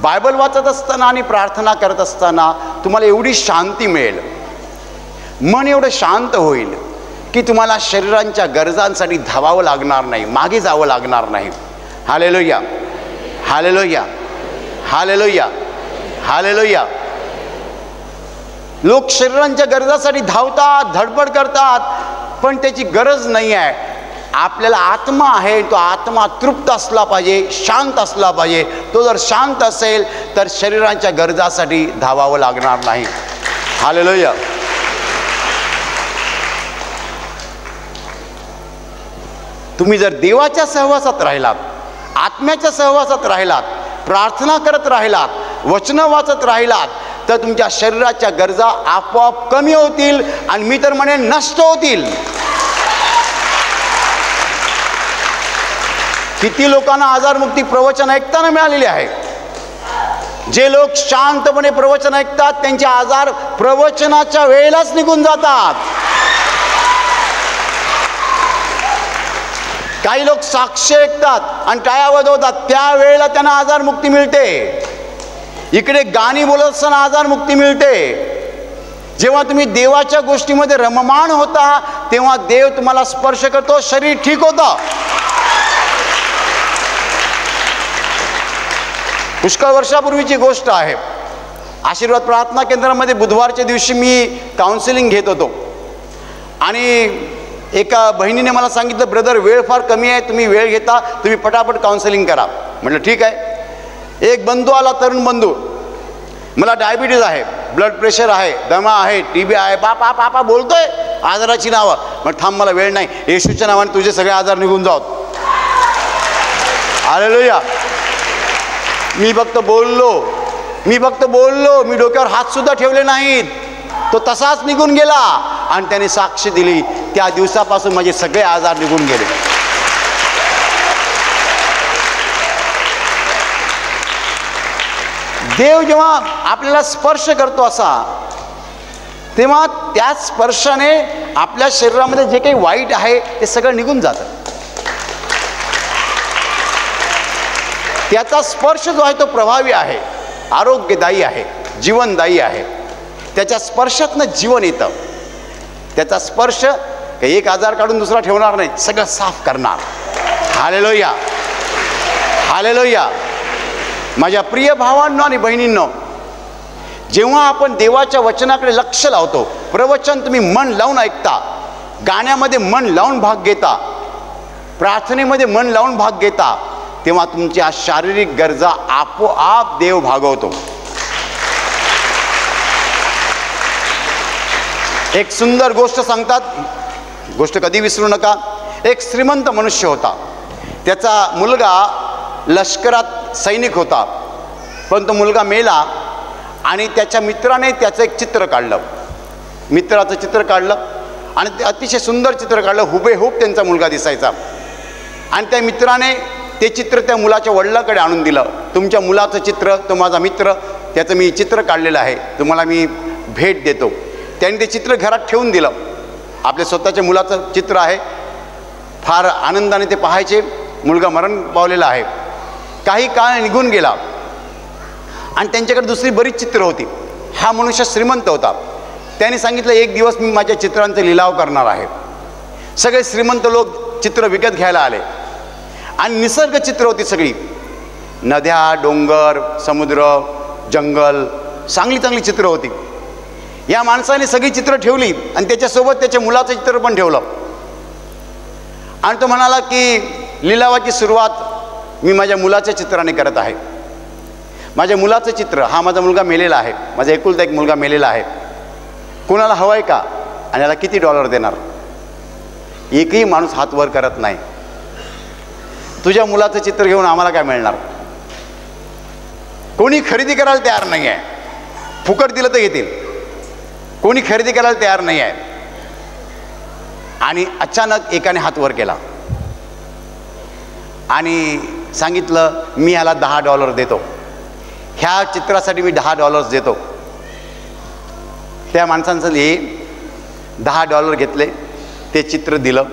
बायबल वाचत असताना आणि प्रार्थना करत असताना तुम्हाला एवढी शांती मिळेल, मन एवढं शांत होईल की तुम्हाला शरीरांच्या गरजांसाठी धावावं लागणार नाही, मागे जावं लागणार नाही. हालेलुया, हालेलुया, हालेलुया, हालेलुया. लोक शरीरांच्या गरजासाठी धावतात, धडपड करतात, पण त्याची गरज नाही आहे. आपल्याला आत्मा आहे, तो आत्मा तृप्त असला पाहिजे, शांत असला पाहिजे. तो जर शांत असेल तर शरीरांच्या गरजासाठी धावावं लागणार नाही. हालेलुया. तुम्ही जर देवाच्या सहवासात राहिलात, आत्म्याच्या सहवासात राहिलात, प्रार्थना करत राहिलात, वचनं वाचत राहिलात, तर तुमच्या शरीराच्या गरजा आपोआप कमी होतील आणि मी तर म्हणेन नष्ट होतील. किती लोकांना आजारमुक्ती प्रवचन ऐकताना मिळालेली आहे. जे लोक शांतपणे प्रवचन ऐकतात त्यांचे आजार प्रवचनाच्या वेळेलाच निघून जातात. काही लोक साक्ष ऐकतात आणि टाळ्या वाजवतात, त्यावेळेला त्यांना आजार मुक्ती मिळते. इकडे गाणी बोलत असताना आजार मुक्ती मिळते. जेव्हा तुम्ही देवाच्या गोष्टीमध्ये रममाण होता तेव्हा देव तुम्हाला स्पर्श करतो, शरीर ठीक होतं. पुष्कळ वर्षापूर्वीची गोष्ट आहे. आशीर्वाद प्रार्थना केंद्रामध्ये बुधवारच्या दिवशी मी काउन्सिलिंग घेत होतो आणि एका बहिणीने मला सांगितलं, ब्रदर वेळ फार कमी आहे, तुम्ही वेळ घेता, तुम्ही पटापट काउन्सिलिंग करा. म्हटलं ठीक आहे. एक बंधू आला, तरुण बंधू, मला डायबिटीज आहे, ब्लड प्रेशर आहे, दमा आहे, TB आहे, पापा पापा बोलतोय आजाराची नावं. मग थांब, मला वेळ नाही, येशूच्या नावाने तुझे सगळे आजार निघून जावत. हालेलुया. मी फक्त बोललो, मी डोक्यावर हात सुद्धा ठेवले नाहीत. तो तसाच निघून गेला आणि त्याने साक्ष दिली. त्या दिवसापासून माझे सगळे आजार निघून गेले. देव जेव्हा आपल्याला स्पर्श करतो असा, तेव्हा त्या स्पर्शाने आपल्या शरीरामध्ये जे काही वाईट आहे ते सगळं निघून जातं. त्याचा स्पर्श जो आहे तो प्रभावी आहे, आरोग्यदायी आहे, जीवनदायी आहे. त्याच्या स्पर्शातनं जीवन येतं. त्याचा स्पर्श एक आजार काढून दुसरा ठेवणार नाही, सगळं साफ करणार. हालेलुया, हालेलुया. माझ्या प्रिय भावांनो आणि बहिणींनो, जेव्हा आपण देवाच्या वचनाकडे लक्ष लावतो, प्रवचन तुम्ही मन लावून ऐकता, गाण्यामध्ये मन लावून भाग घेता, प्रार्थनेमध्ये मन लावून भाग घेता, तेव्हा तुमच्या शारीरिक गरजा आपोआप देव भागवतो. एक सुंदर गोष्ट सांगतात, गोष्ट कधी विसरू नका. एक श्रीमंत मनुष्य होता, त्याचा मुलगा लष्करात सैनिक होता, पण तो मुलगा मेला आणि त्याच्या मित्राने त्याचं एक चित्र काढलं, मित्राचं चित्र काढलं आणि ते अतिशय सुंदर चित्र काढलं, हुबेहूब त्यांचा मुलगा दिसायचा. आणि त्या मित्राने ते चित्र त्या मुलाच्या वडिलांकडे आणून दिलं. तुमच्या मुलाचं चित्र, तो माझा मित्र, त्याचं मी चित्र काढलेलं आहे, तुम्हाला मी भेट देतो. त्यांनी ते चित्र घरात ठेवून दिलं. आपल्या स्वतःच्या मुलाचं चित्र आहे, फार आनंदाने ते पाहायचे. मुलगा मरण पावलेला आहे. काही काळ निघून गेला आणि त्यांच्याकडे दुसरी बरीच चित्र होती. हा मनुष्य श्रीमंत होता. त्याने सांगितलं, एक दिवस मी माझ्या चित्रांचे लिलाव करणार आहे. सगळे श्रीमंत लोक चित्र विकत घ्यायला आले आणि निसर्ग चित्र होती सगळी, नद्या, डोंगर, समुद्र, जंगल, चांगली चांगली चित्र होती. या माणसाने सगळी चित्र ठेवली आणि त्याच्यासोबत त्याच्या मुलाचं चित्र पण ठेवलं. आणि तो म्हणाला की लिलावाची सुरुवात मी माझ्या मुलाच्या चित्राने करत आहे. माझ्या मुलाचं चित्र, हा माझा मुलगा मेलेला आहे, माझा एकुलता एक मुलगा मेलेला आहे, कोणाला हवं आहे का आणि याला किती $, देणार? एकही माणूस हात वर करत नाही. तुझ्या मुलाचं चित्र घेऊन आम्हाला काय मिळणार? कोणी खरेदी करायला तयार नाही आहे. फुकट दिलं तर घेतील, कोणी खरेदी करायला तयार नाही आहे. आणि अचानक एकाने हात वर केला आणि सांगितलं, मी ह्याला $10 देतो, ह्या चित्रासाठी मी $10 देतो. त्या माणसांचं हे $10 घेतले, ते चित्र दिलं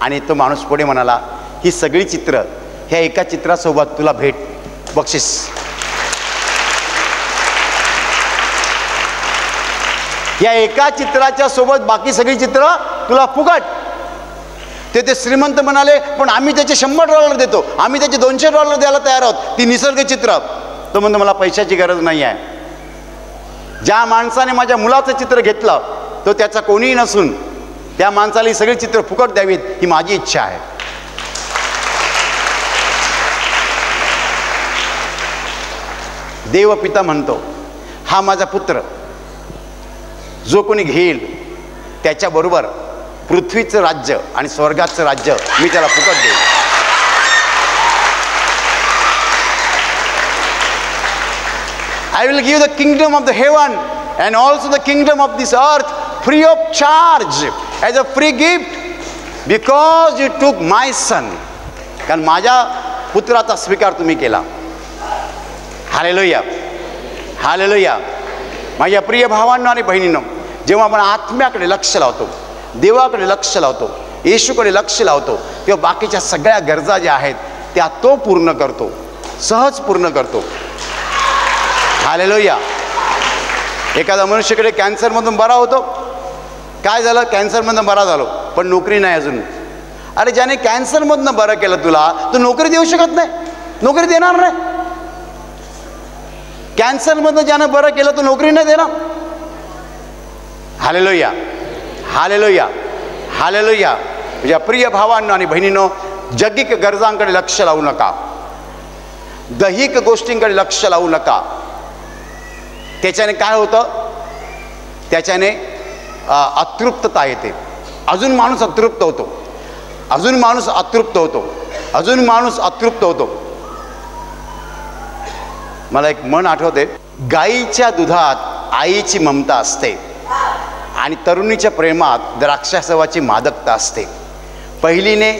आणि तो माणूस पुढे म्हणाला, ही सगळी चित्र ह्या एका चित्रासोबत तुला भेट, बक्षीस. या एका चित्राच्या सोबत बाकी सगळी चित्र तुला फुकट. ते श्रीमंत म्हणाले, पण आम्ही त्याचे $100 देतो, आम्ही त्याचे $200 द्यायला तयार आहोत, ती निसर्ग चित्र. तो म्हणतो, मला पैशाची गरज नाही आहे. ज्या माणसाने माझ्या मुलाचं चित्र घेतलं तो त्याचा कोणीही नसून त्या माणसाला ही सगळी चित्र फुकट द्यावीत, ही माझी इच्छा आहे. देव पिता म्हणतो, हा माझा पुत्र, जो कोणी घेईल त्याच्याबरोबर पृथ्वीचं राज्य आणि स्वर्गाचं राज्य मी त्याला फुकट देईन. I will give the kingdom of the heaven and also the kingdom of this earth free of charge as a free gift because you took my son. कारण माझ्या पुत्राचा स्वीकार तुम्ही केला. हालेलुया. हालेलुया. माझ्या प्रिय भावांनो आणि बहिणींनो, जेव्हा आपण आत्म्याकडे लक्ष लावतो, देवाकडे लक्ष लावतो, येशूकडे लक्ष लावतो, तेव्हा बाकीच्या सगळ्या गरजा ज्या आहेत त्या तो पूर्ण करतो, सहज पूर्ण करतो. हालेलुया. एखादा मनुष्याकडे कॅन्सरमधून बरा होतो. काय झालं? कॅन्सरमधून बरा झालो, पण नोकरी नाही अजून. अरे ज्याने कॅन्सरमधनं बरं केलं तुला, तू नोकरी देऊ शकत नाही, नोकरी देणार नाही. कॅन्सरमधनं ज्यानं बरं केलं तो नोकरी नाही देणार. हालेलुया, हालेलुया, हालेलुया. म्हणजे प्रिय भावांनो आणि बहिणींनो, जगिक गरजांकडे लक्ष लावू नका, दैहिक गोष्टींकडे लक्ष लावू नका. त्याच्याने काय होतं? त्याच्याने अतृप्तता येते. अजून माणूस अतृप्त होतो, अजून माणूस अतृप्त होतो, अजून माणूस अतृप्त होतो. मला एक म्हण आठवते, गाईच्या दुधात आईची ममता असते आणि तरुणीच्या प्रेमात द्राक्षासवाची मादकता असते. पहिलीने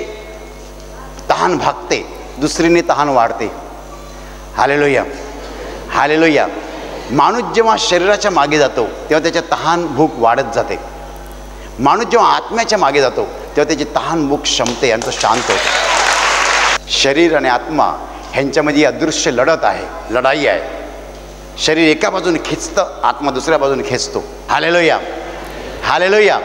तहान भागते, दुसरीने तहान वाढते. Hallelujah, hallelujah. माणूस जेव्हा शरीराच्या मागे जातो तेव्हा त्याच्या तहान भूक वाढत जाते. माणूस जेव्हा आत्म्याच्या मागे जातो तेव्हा त्याची तहान भूक शमते आणि तो शांत होतो. शरीर आणि आत्मा ह्यांच्यामध्ये अदृश्य लढत आहे, लढाई आहे. शरीर एका बाजूने खिचतं, आत्मा दुसऱ्या बाजूने खेचतो. Hallelujah, hallelujah.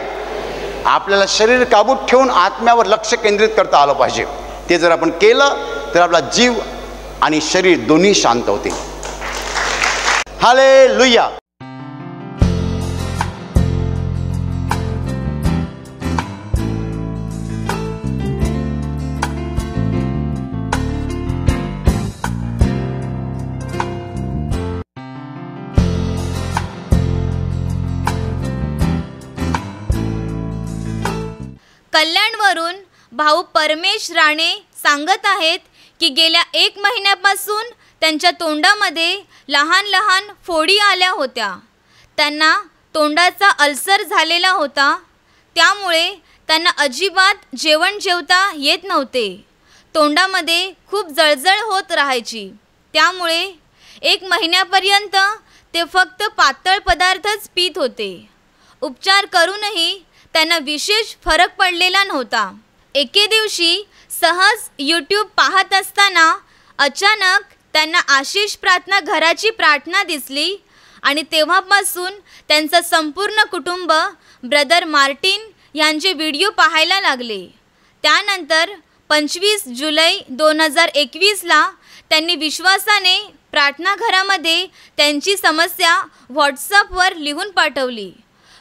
आपल्याला शरीर काबूत ठेवून आत्म्यावर लक्ष केंद्रित करता आलं पाहिजे. ते जर आपण केलं तर आपला जीव आणि शरीर दोन्ही शांत होते. हालेलुया. कल्याणवरून भाऊ परमेश राणे सांगत आहेत की गेल्या 1 महिन्यापासून त्यांच्या तोंडामध्ये लहान लहान फोडी आल्या होत्या. त्यांना तोंडाचा अल्सर झालेला होता, त्यामुळे त्यांना अजिबात जेवण जेवता येत नव्हते. तोंडामध्ये खूप जळजळ होत राहायची. त्यामुळे 1 महिन्यापर्यंत ते फक्त पातळ पदार्थच पीत होते. उपचार करूनही त्यांना विशेष फरक पडलेला नव्हता. एके दिवशी सहज यूट्यूब पाहत असताना अचानक त्यांना आशिष प्रार्थना घराची प्रार्थना दिसली आणि तेव्हापासून त्यांचं संपूर्ण कुटुंब ब्रदर मार्टिन यांचे व्हिडिओ पाहायला लागले. त्यानंतर 25 जुलै 2021ला त्यांनी विश्वासाने प्रार्थना घरामध्ये त्यांची समस्या व्हॉट्सअपवर लिहून पाठवली.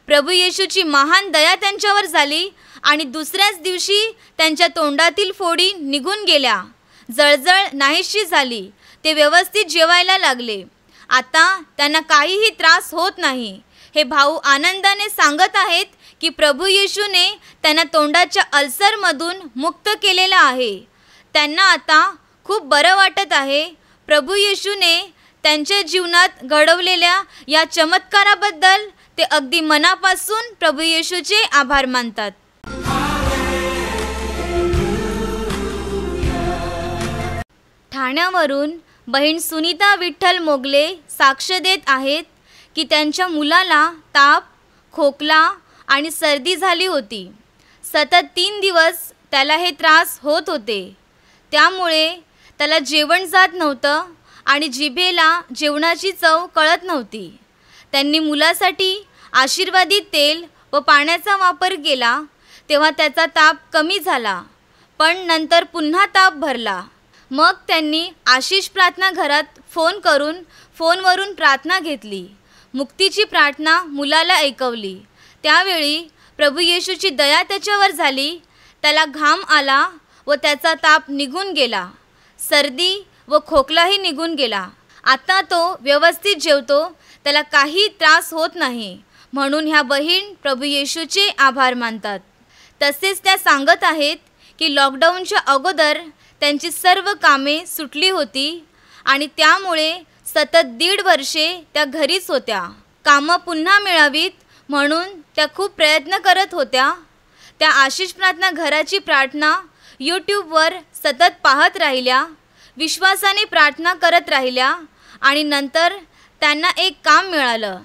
प्रभू येशूची महान दया त्यांच्यावर झाली आणि दुसऱ्याच दिवशी त्यांच्या तोंडातील फोडी निघून गेल्या. जळजळ नाहीशी झाली. ते व्यवस्थित जेवायला लागले. आता त्यांना काहीही त्रास होत नाही. हे भाऊ आनंदाने सांगत आहेत की प्रभू येशूने त्यांना तोंडाच्या अल्सरमधून मुक्त केलेलं आहे. त्यांना आता खूप बरं वाटत आहे. प्रभू येशूने त्यांच्या जीवनात घडवलेल्या या चमत्काराबद्दल ते अगदी मनापासून प्रभू येशूचे आभार मानतात. ठाण्यावरून बहीण सुनीता विठ्ठल मोगले साक्ष देत आहेत की त्यांच्या मुलाला ताप, खोकला आणि सर्दी झाली होती. सतत 3 दिवस त्याला हे त्रास होत होते. त्यामुळे त्याला जेवण जात नव्हतं आणि जिभेला जेवणाची चव कळत नव्हती. त्यांनी मुलासाठी आशीर्वादी तेल व पाण्याचा वापर केला, तेव्हा त्याचा ताप कमी झाला, पण नंतर पुन्हा ताप भरला. मग त्यांनी आशिष प्रार्थना घरात फोन करून फोनवरून प्रार्थना घेतली. मुक्तीची प्रार्थना मुलाला ऐकवली. त्यावेळी प्रभू येशूची दया त्याच्यावर झाली. त्याला घाम आला व त्याचा ताप निघून गेला. सर्दी व खोकलाही निघून गेला. आता तो व्यवस्थित जेवतो. त्याला काही त्रास होत नाही. म्हणून ह्या बहीण प्रभू येशूचे आभार मानतात. तसेच त्या सांगत आहेत की लॉकडाऊनच्या अगोदर त्यांची सर्व कामे सुटली होती आणि त्यामुळे सतत 1.5 वर्षे त्या घरीच होत्या. कामं पुन्हा मिळावीत म्हणून त्या खूप प्रयत्न करत होत्या. त्या आशिष प्रार्थना घराची प्रार्थना यूट्यूबवर सतत पाहत राहिल्या, विश्वासाने प्रार्थना करत राहिल्या आणि नंतर त्यांना एक काम मिळालं.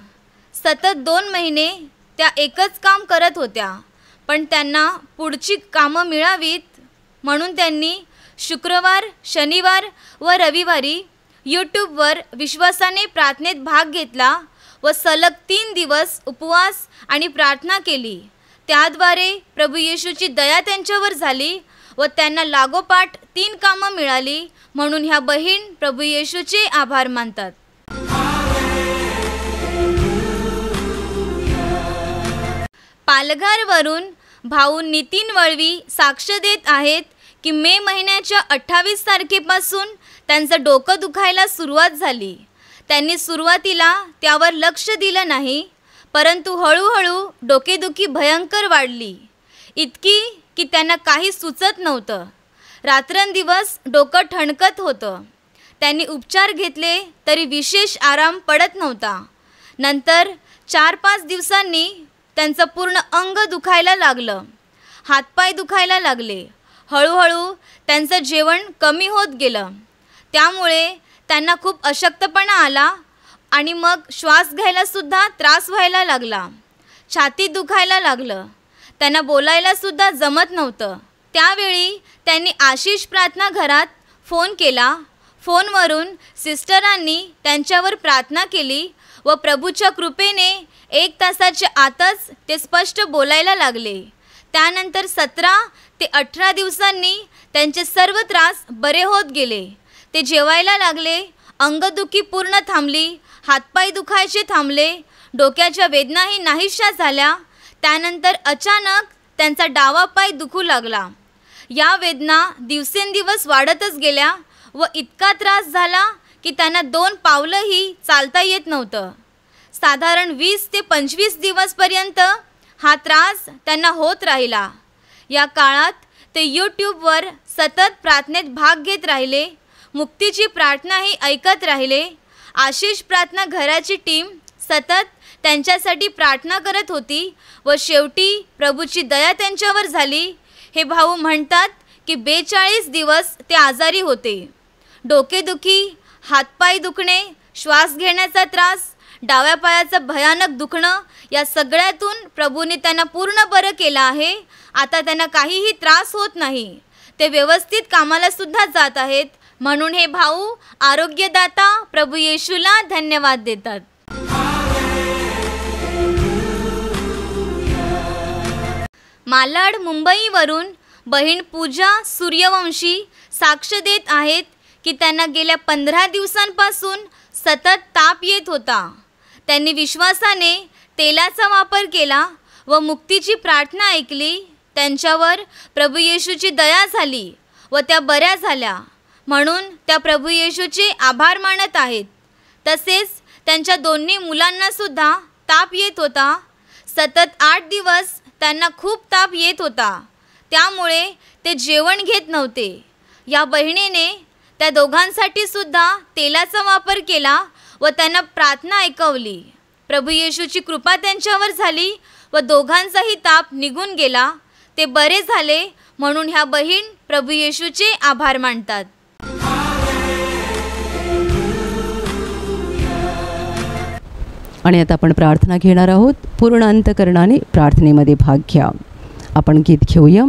सतत 2 महिने त्या एकच काम करत होत्या, पण त्यांना पुढची कामं मिळावीत म्हणून त्यांनी शुक्रवार, शनिवार व रविवारी यूट्यूबवर विश्वासाने प्रार्थनेत भाग घेतला व सलग 3 दिवस उपवास आणि प्रार्थना केली. त्याद्वारे प्रभू येशूची दया त्यांच्यावर झाली व त्यांना लागोपाठ 3 कामं मिळाली. म्हणून ह्या बहीण प्रभू येशूचे आभार मानतात. पालघरवरून भाऊ नितीन वळवी साक्ष देत आहेत की मे महिन्याच्या 28 तारखेपासून त्यांचं डोकं दुखायला सुरुवात झाली. त्यांनी सुरुवातीला त्यावर लक्ष दिलं नाही, परंतु हळूहळू डोकेदुखी भयंकर वाढली, इतकी की त्यांना काही सुचत नव्हतं. रात्रंदिवस डोकं ठणकत होतं. त्यांनी उपचार घेतले तरी विशेष आराम पडत नव्हता. नंतर 4-5 दिवसांनी त्यांचं पूर्ण अंग दुखायला लागलं, हातपाय दुखायला लागले. हळूहळू त्यांचं जेवण कमी होत गेलं. त्यामुळे त्यांना खूप अशक्तपणा आला आणि मग श्वास घ्यायलासुद्धा त्रास व्हायला लागला. छातीत दुखायला लागलं. त्यांना बोलायलासुद्धा जमत नव्हतं. त्यावेळी त्यांनी आशिष प्रार्थना घरात फोन केला. फोनवरून सिस्टरांनी त्यांच्यावर प्रार्थना केली व प्रभूच्या कृपेने 1 तासाच्या आतच ते स्पष्ट बोलायला लागले. त्यानंतर 17 ते 18 दिवसांनी त्यांचे सर्व त्रास बरे होत गेले. ते जेवायला लागले, अंगदुखी पूर्ण थांबली, हातपाय दुखायचे थांबले, डोक्याच्या वेदनाही नाहीशा झाल्या. त्यानंतर अचानक त्यांचा डावा पाय दुखू लागला. या वेदना दिवसेंदिवस वाढतच गेल्या व इतका त्रास झाला की त्यांना 2 पावलंही चालता येत नव्हतं. साधारण 20 ते 25 दिवसपर्यंत हा त्रास त्यांना होत राहिला. या काळात ते यूट्यूबवर सतत प्रार्थनेत भाग घेत राहिले, मुक्तीची प्रार्थनाही ऐकत राहिले. आशिष प्रार्थना घराची टीम सतत त्यांच्यासाठी प्रार्थना करत होती व शेवटी प्रभूची दया त्यांच्यावर झाली. हे भाऊ म्हणतात की 42 दिवस ते आजारी होते. डोकेदुखी, हातपाय दुखणे, श्वास घेण्याचा त्रास, डाव्या पायाचं भयानक दुखणं, या सगळ्यातून प्रभूने त्यांना पूर्ण बरं केलं आहे. आता त्यांना काहीही त्रास होत नाही. ते व्यवस्थित कामाला सुद्धा जात आहेत. म्हणून हे भाऊ आरोग्यदाता प्रभू येशूला धन्यवाद देतात. मालाड मुंबईवरून बहीण पूजा सूर्यवंशी साक्ष देत आहेत की त्यांना गेल्या 15 दिवसांपासून सतत ताप येत होता. त्यांनी विश्वासाने तेलाचा वापर केला व मुक्तीची प्रार्थना ऐकली. त्यांच्यावर प्रभू येशूची दया झाली व त्या बऱ्या झाल्या. म्हणून त्या प्रभू येशूचे आभार मानत आहेत. तसेच त्यांच्या दोन्ही मुलांनासुद्धा ताप येत होता. सतत 8 दिवस त्यांना खूप ताप येत होता. त्यामुळे ते जेवण घेत नव्हते. या बहिणीने त्या दोघांसाठी सुद्धा तेलाचा वापर केला व त्यांना प्रार्थना ऐकवली. प्रभू येशूची कृपा त्यांच्यावर झाली व दोघांचाही ताप निघून गेला. ते बरे झाले. म्हणून ह्या बहीण प्रभू येशूचे आभार मानतात. आणि आता आपण प्रार्थना घेणार आहोत. पूर्ण अंतकरणाने प्रार्थनेमध्ये भाग घ्या. आपण गीत घेऊया.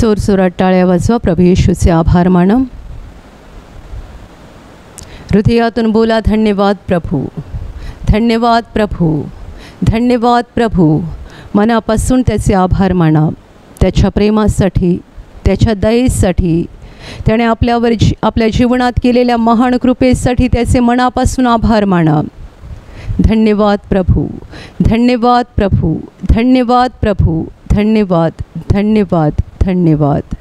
जोरजोरात टाळ्या वाजवा. प्रभू येशूचे आभार माना. हृदयातून बोला, धन्यवाद प्रभू, धन्यवाद प्रभू, धन्यवाद प्रभू. मनापासून त्याचे आभार माना. त्याच्या प्रेमासाठी, त्याच्या दयेसाठी, त्याने आपल्या जीवनात केलेल्या महान कृपेसाठी त्याचे मनापासून आभार माना. धन्यवाद प्रभू, धन्यवाद प्रभू, धन्यवाद प्रभू, धन्यवाद, धन्यवाद, धन्यवाद.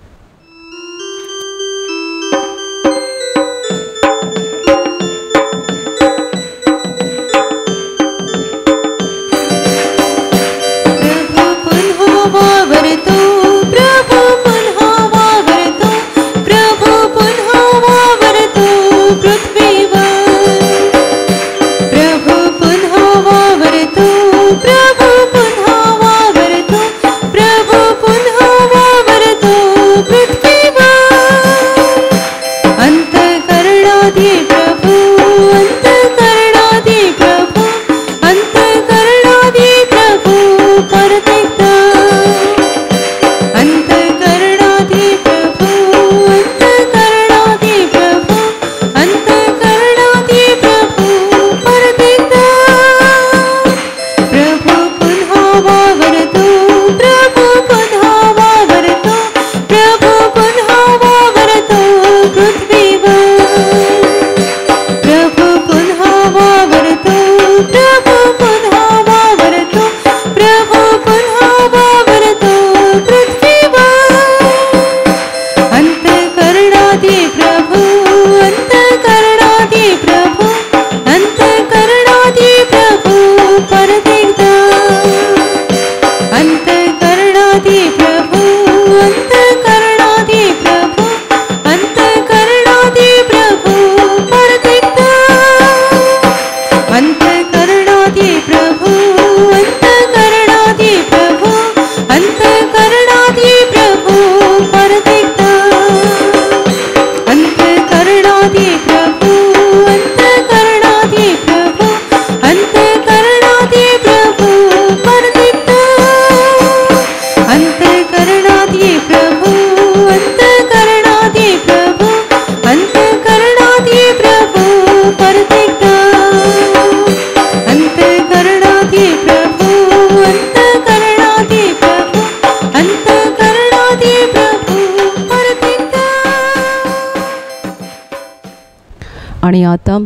आणि आता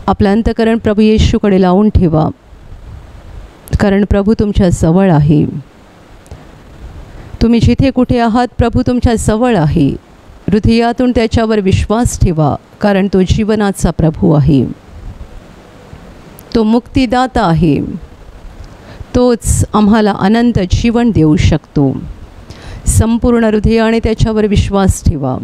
आपलं अंतःकरण प्रभू येशूकडे लावून ठेवा, कारण प्रभू तुमच्या जवळ आहे. तुम्ही जिथे कुठे आहात प्रभू तुमच्या जवळ आहे. हृदयातून त्याच्यावर विश्वास ठेवा, कारण तो जीवनाचा प्रभू आहे, तो मुक्तिदाता आहे. तोच आम्हाला अनंत जीवन देऊ शकतो. संपूर्ण हृदयाने त्याच्यावर विश्वास ठेवा.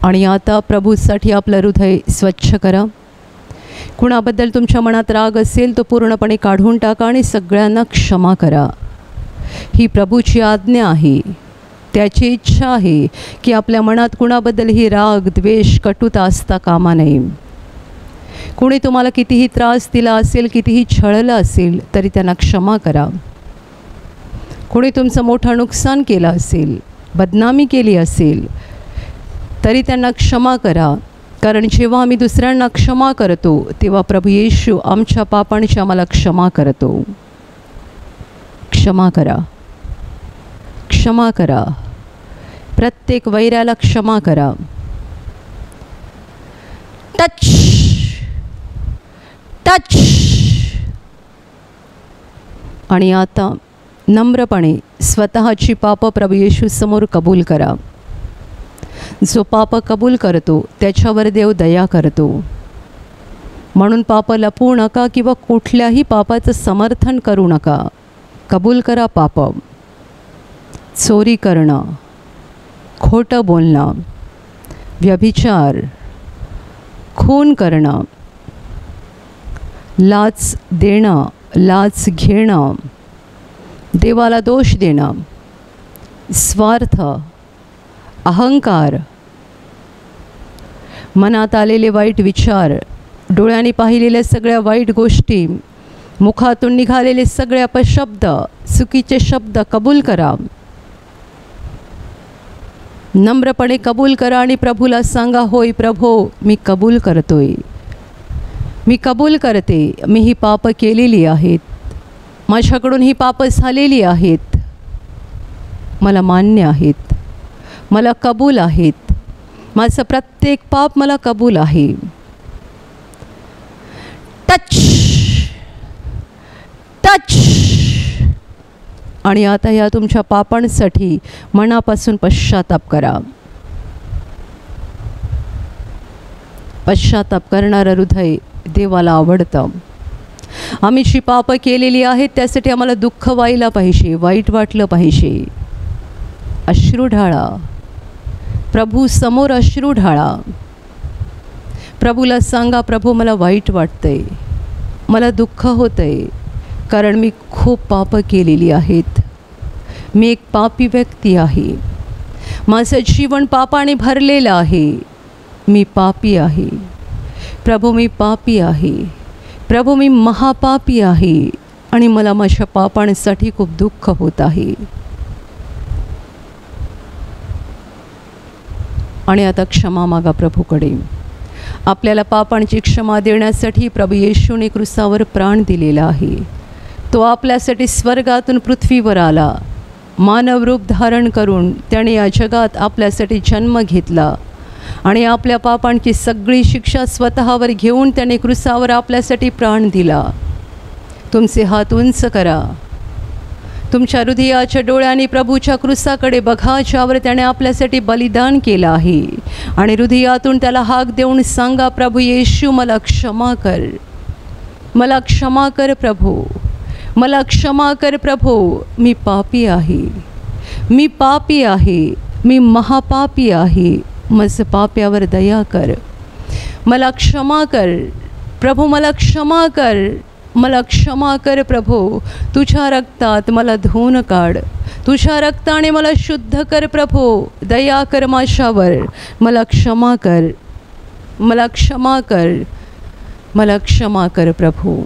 आणि आता प्रभूसाठी आपलं हृदय स्वच्छ करा. कुणाबद्दल तुमच्या मनात राग असेल तो पूर्णपणे काढून टाका आणि सगळ्यांना क्षमा करा. ही प्रभूची आज्ञा आहे. त्याची इच्छा आहे की आपल्या मनात कुणाबद्दलही राग, द्वेष, कटुता असता कामा नये. कोणी तुम्हाला कितीही त्रास दिला असेल, कितीही छळलं असेल तरी त्यांना क्षमा करा. कोणी तुमचं मोठं नुकसान केलं असेल, बदनामी केली असेल तरी त्यांना क्षमा करा. कारण जेव्हा आम्ही दुसऱ्यांना क्षमा करतो तेव्हा प्रभू येशू आमच्या पापांची आम्हाला क्षमा करतो. क्षमा करा, क्षमा करा. प्रत्येक वैराला क्षमा करा. Touch touch. आणि आता नम्रपणे स्वतःची पापं प्रभू येशू समोर कबूल करा. जो पाप कबूल करतो त्याच्यावर देव दया करतो. म्हणून पाप लपवू नका किंवा कुठल्याही पापाचं समर्थन करू नका. कबूल करा पाप. चोरी करणं, खोटं बोलणं, व्यभिचार, खून करणं, लाच देणं, लाच घेणं, देवाला दोष देणं, स्वार्थ, अहंकार, मनात आलेले वाईट विचार, डोळ्यांनी पाहिलेल्या सगळ्या वाईट गोष्टी, मुखातून निघालेले सगळे अपशब्द, चुकीचे शब्द कबूल करा. नम्रपणे कबूल करा आणि प्रभूला सांगा, होय प्रभो, मी कबूल करतोय, मी कबूल करते. मी ही पाप केलेली आहेत, माझ्याकडून ही पाप झालेली आहेत, मला मान्य आहेत, मला कबूल आहेत, माझं प्रत्येक पाप मला कबूल आहे. Touch touch. आणि आता या तुमच्या पापांसाठी मनापासून पश्चाताप करा. पश्चाताप करणारं हृदय देवाला आवडतं. आम्ही जी पापं केलेली आहेत त्यासाठी आम्हाला दुःख व्हायला पाहिजे, वाईट वाटलं पाहिजे. अश्रू ढाळा, प्रभू समोर अश्रू ढाळा. प्रभूला सांगा, प्रभू मला वाईट वाटतंय, मला दुःख होतंय, कारण मी खूप पापं केलेली आहेत. मी एक पापी व्यक्ती आहे, माझं जीवन पापाने भरलेलं आहे. मी पापी आहे प्रभू, मी पापी आहे प्रभू, मी महापापी आहे आणि मला माझ्या पापांसाठी खूप दुःख होत आहे. आणि आता क्षमा मागा प्रभूकडे. आपल्याला पापांची क्षमा देण्यासाठी प्रभू येशूने क्रूसावर प्राण दिलेला आहे. तो आपल्यासाठी स्वर्गातून पृथ्वीवर आला, मानव रूप धारण करून त्याने या जगात आपल्यासाठी जन्म घेतला आणि आपल्या पापांची सगळी शिक्षा स्वतःवर घेऊन त्याने क्रूसावर आपल्यासाठी प्राण दिला. तुमचे हात उंच करा, तुमच्या हृदयाच्या डोळ्यांनी प्रभूच्या क्रूसाकडे बघा, ज्यावर त्याने आपल्यासाठी बलिदान केलं आहे. आणि हृदयातून त्याला हाक देऊन सांगा, प्रभू येशू, मला क्षमा कर, मला क्षमा कर प्रभू, मला क्षमा कर प्रभू. मी पापी आहे, मी पापी आहे, मी महापापी आहे. माझं पाप्यावर दया कर, मला क्षमा कर प्रभू, मला क्षमा कर, मला क्षमा कर प्रभू. तुझ्या रक्तात मला धुवून काढ, तुझ्या रक्ताने मला शुद्ध कर प्रभू. दया कर माझ्यावर, मला क्षमा कर, मला क्षमा कर, मला क्षमा कर प्रभू.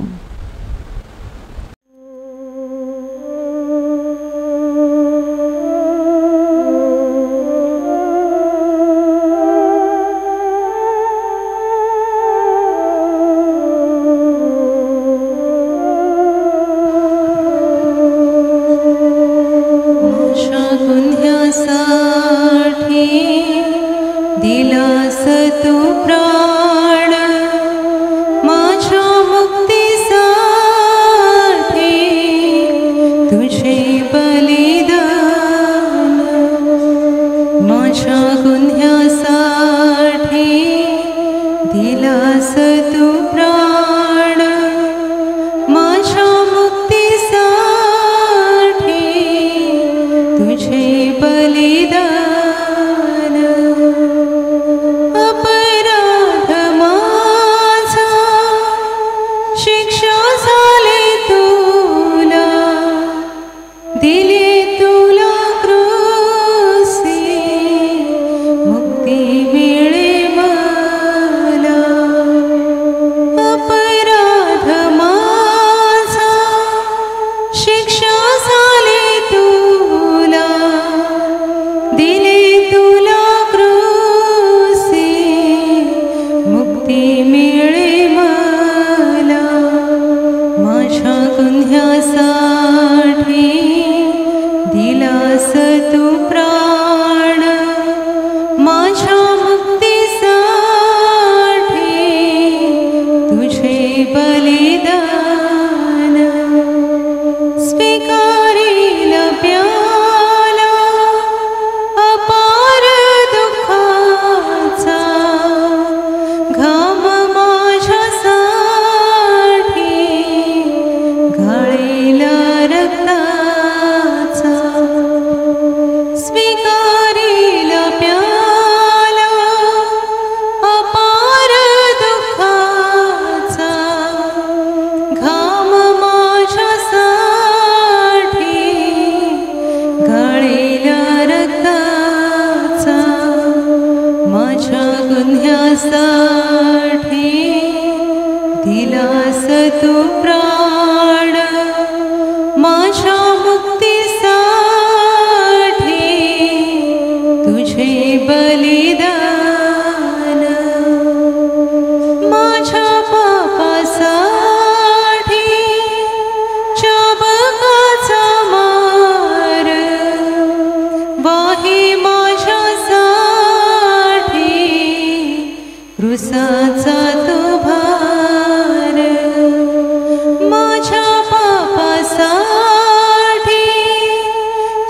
दिलास तू प्राण क्रूसाचा तो भार माझ्या पापासाठी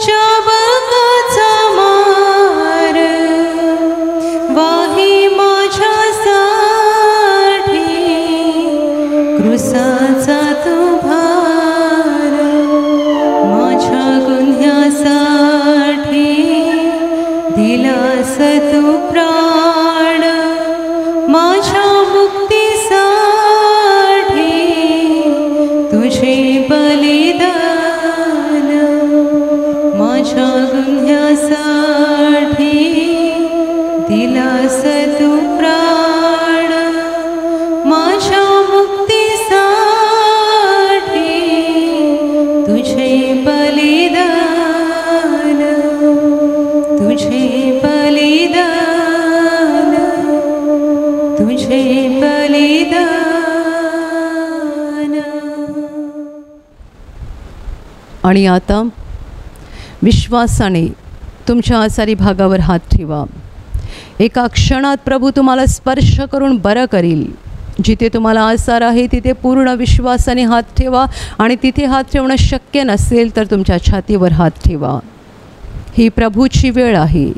चाबकाचा मार वाही माझ्यासाठी क्रूसाचा तो भार माझ्या गुन्ह्यासाठी दिलास तू प्राण माझ्या मुक्तीसाठी तुझे बलिदान माझ्या गुन्ह्यासाठी दिलास तू प्राण माझ्या मुक्तीसाठी तुझे बलिदान तुझे बलिदान तुझे बलिदान. आणि आता विश्वासाने तुमच्या आसारी भागावर हात ठेवा. एका क्षणात प्रभू तुम्हाला स्पर्श करून बरं करील. जिथे तुम्हाला आसार आहे तिथे पूर्ण विश्वासाने हात ठेवा आणि तिथे हात ठेवणं शक्य नसेल तर तुमच्या छातीवर हात ठेवा. ही प्रभूची वेळ आहे.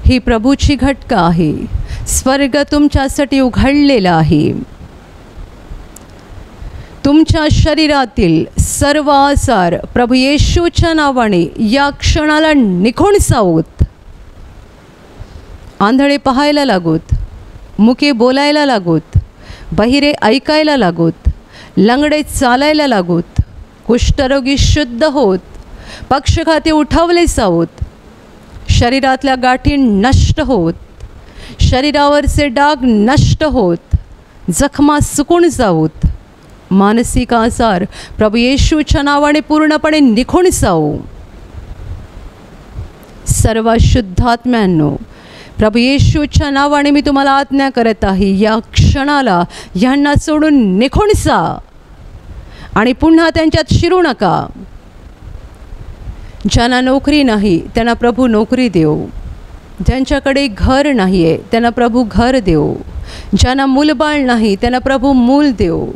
ही प्रभूची घटका आहे. स्वर्ग तुमच्यासाठी उघडलेला आहे. तुमच्या शरीरातील सर्व आसार प्रभू येशूच्या नावाने या क्षणाला निघून जावोत. आंधळे पाहायला लागोत, मुके बोलायला लागोत, बहिरे ऐकायला लागोत, लंगडे चालायला लागोत, कुष्ठरोगी शुद्ध होत, पक्षघाती उठवले जावोत, शरीरातल्या गाठी नष्ट होत, शरीरावरचे डाग नष्ट होत, जखमा सुकून जावोत, मानसिक आजार प्रभू येशूच्या नावाने पूर्णपणे निघून जावो. सर्व शुद्धात्म्यांनो, प्रभू येशूच्या नावाने मी तुम्हाला आज्ञा करत आहे, या क्षणाला ह्यांना सोडून निघून जा आणि पुन्हा त्यांच्यात शिरू नका. ज्यांना नोकरी नाही त्यांना प्रभू नोकरी देव. ज्यांच्याकडे घर नाही आहे त्यांना प्रभू घर देव. ज्यांना मूलबाळ नाही त्यांना प्रभू मूल देव.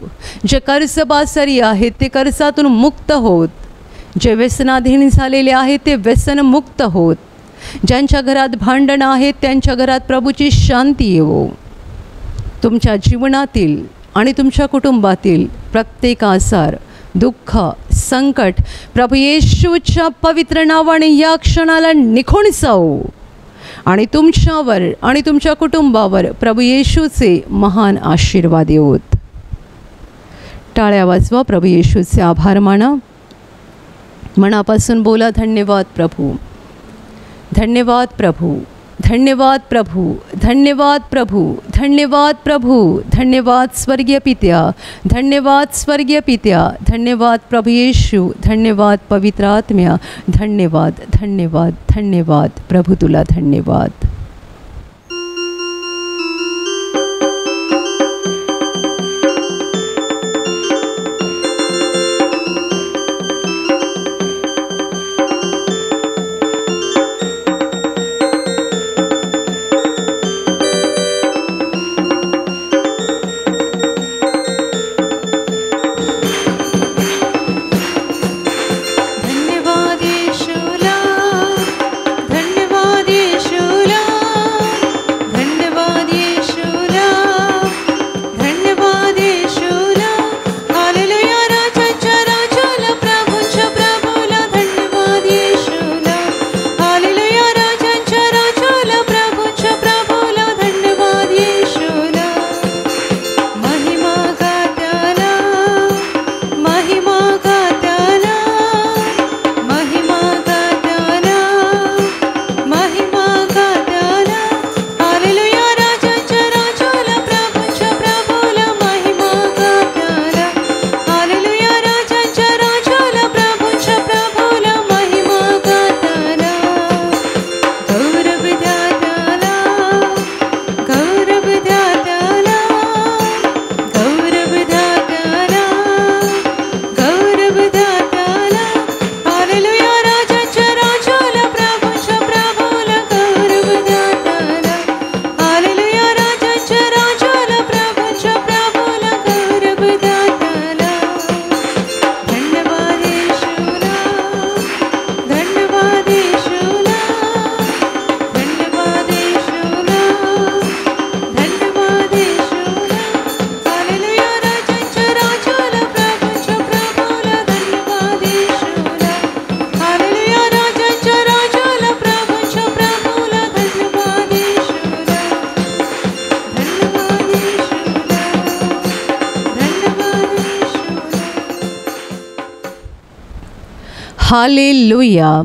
जे कर्जबाजारी आहेत ते कर्जातून मुक्त होत. जे व्यसनाधीन झालेले आहेत ते व्यसनमुक्त होत. ज्यांच्या घरात भांडणं आहेत त्यांच्या घरात प्रभूची शांती येवो. तुमच्या जीवनातील आणि तुमच्या कुटुंबातील प्रत्येक आजार, दुःख, संकट प्रभू येशूच्या पवित्र नावाने या क्षणाला निघून जाओ आणि तुमच्यावर आणि तुमच्या कुटुंबावर प्रभू येशूचे महान आशीर्वाद येवोत. टाळ्या वाजवा. प्रभू येशूचे आभार माना. मनापासून बोला, धन्यवाद प्रभू, धन्यवाद प्रभू, धन्यवाद प्रभू, धन्यवाद प्रभू, धन्यवाद प्रभू, धन्यवाद स्वर्गीय पित्या, धन्यवाद स्वर्गीय पित्या, धन्यवाद प्रभू येशू, धन्यवाद पवित्र आत्म्या, धन्यवाद धन्यवाद धन्यवाद प्रभू तुला धन्यवाद. धन्यवाद येशूला, धन्यवाद येशूला, हालेलुया,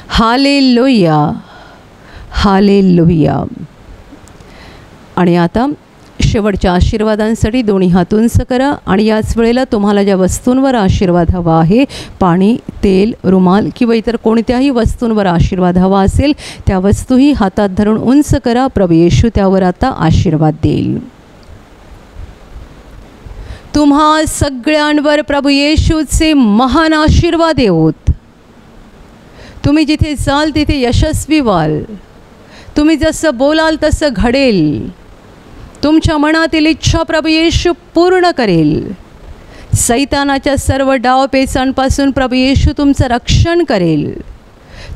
हालेलुया, हालेलुया. आणि आता शेवटच्या आशीर्वादांसाठी दोन्ही हात उंच करा आणि याच वेळेला तुम्हाला ज्या वस्तूंवर आशीर्वाद हवा आहे, पाणी, तेल, रुमाल किंवा इतर कोणत्याही वस्तूंवर आशीर्वाद हवा असेल त्या वस्तूही हातात धरून उंच करा. प्रभू येशू त्यावर आता आशीर्वाद देईल. तुम्हा सगळ्यांवर प्रभू येशूचे महान आशीर्वाद येवोत. तुम्ही जिथे जाल तिथे यशस्वी व्हाल. तुम्ही जसं बोलाल तसं घडेल. तुमच्या मनातील इच्छा प्रभू येशू पूर्ण करेल. सैतानाच्या सर्व डावपेचांपासून प्रभू येशू तुमचं रक्षण करेल.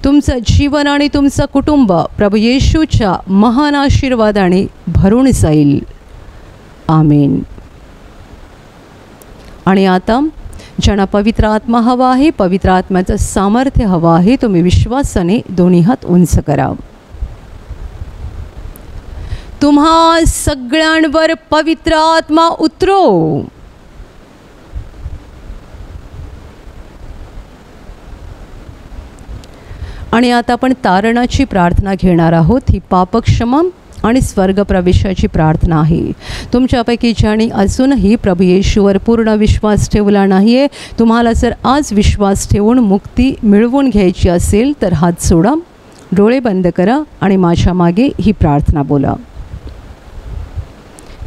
तुमचं जीवन आणि तुमचं कुटुंब प्रभू येशूच्या महान आशीर्वादाने भरून जाईल. आमेन. आणि आता ज्यांना पवित्र आत्मा हवा आहे, पवित्र आत्म्याचं सामर्थ्य हवं आहे, तुम्ही विश्वासाने दोन्ही हात उंच करा. तुम्हा सगळ्यांवर पवित्र आत्मा उतरो. आणि आता आपण तारणाची प्रार्थना घेणार आहोत. ही पापक्षमा आणि स्वर्गप्रवेशाची प्रार्थना आहे. तुमच्यापैकी ज्यांनी अजूनही प्रभू येशूवर पूर्ण विश्वास ठेवला नाही आहे, तुम्हाला जर आज विश्वास ठेवून मुक्ती मिळवून घ्यायची असेल तर हात सोडा, डोळे बंद करा आणि माझ्या मागे ही प्रार्थना बोला.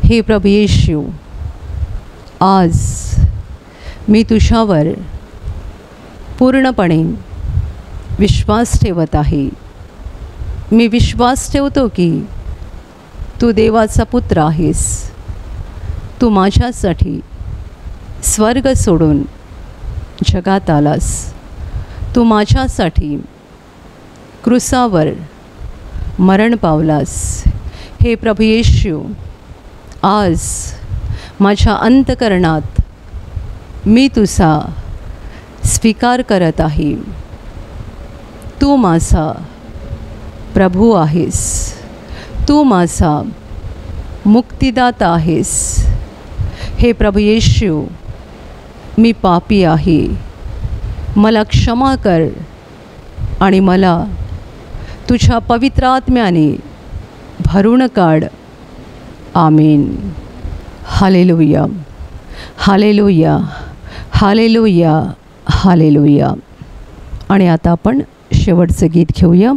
हे प्रभू येशू, आज मी तुझ्यावर पूर्णपणे विश्वास ठेवत आहे. मी विश्वास ठेवतो की तू देवाचा पुत्र आहेस. तू माझ्यासाठी स्वर्ग सोडून जगात आलास. तू माझ्यासाठी क्रूसावर मरण पावलास. हे प्रभू येशू, आज माझ्या अंतकरणात मी तुझा स्वीकार करत आहे. तू माझा प्रभू आहेस. तू माझा मुक्तिदाता आहेस. हे प्रभू येशू, मी पापी आहे. मला क्षमा कर आणि मला तुझ्या पवित्र आत्म्याने भरून काढ. आमेन. हालेलुया, हालेलुया, हालेलुया, हालेलुया. आणि आता आपण शेवटचं गीत घेऊया.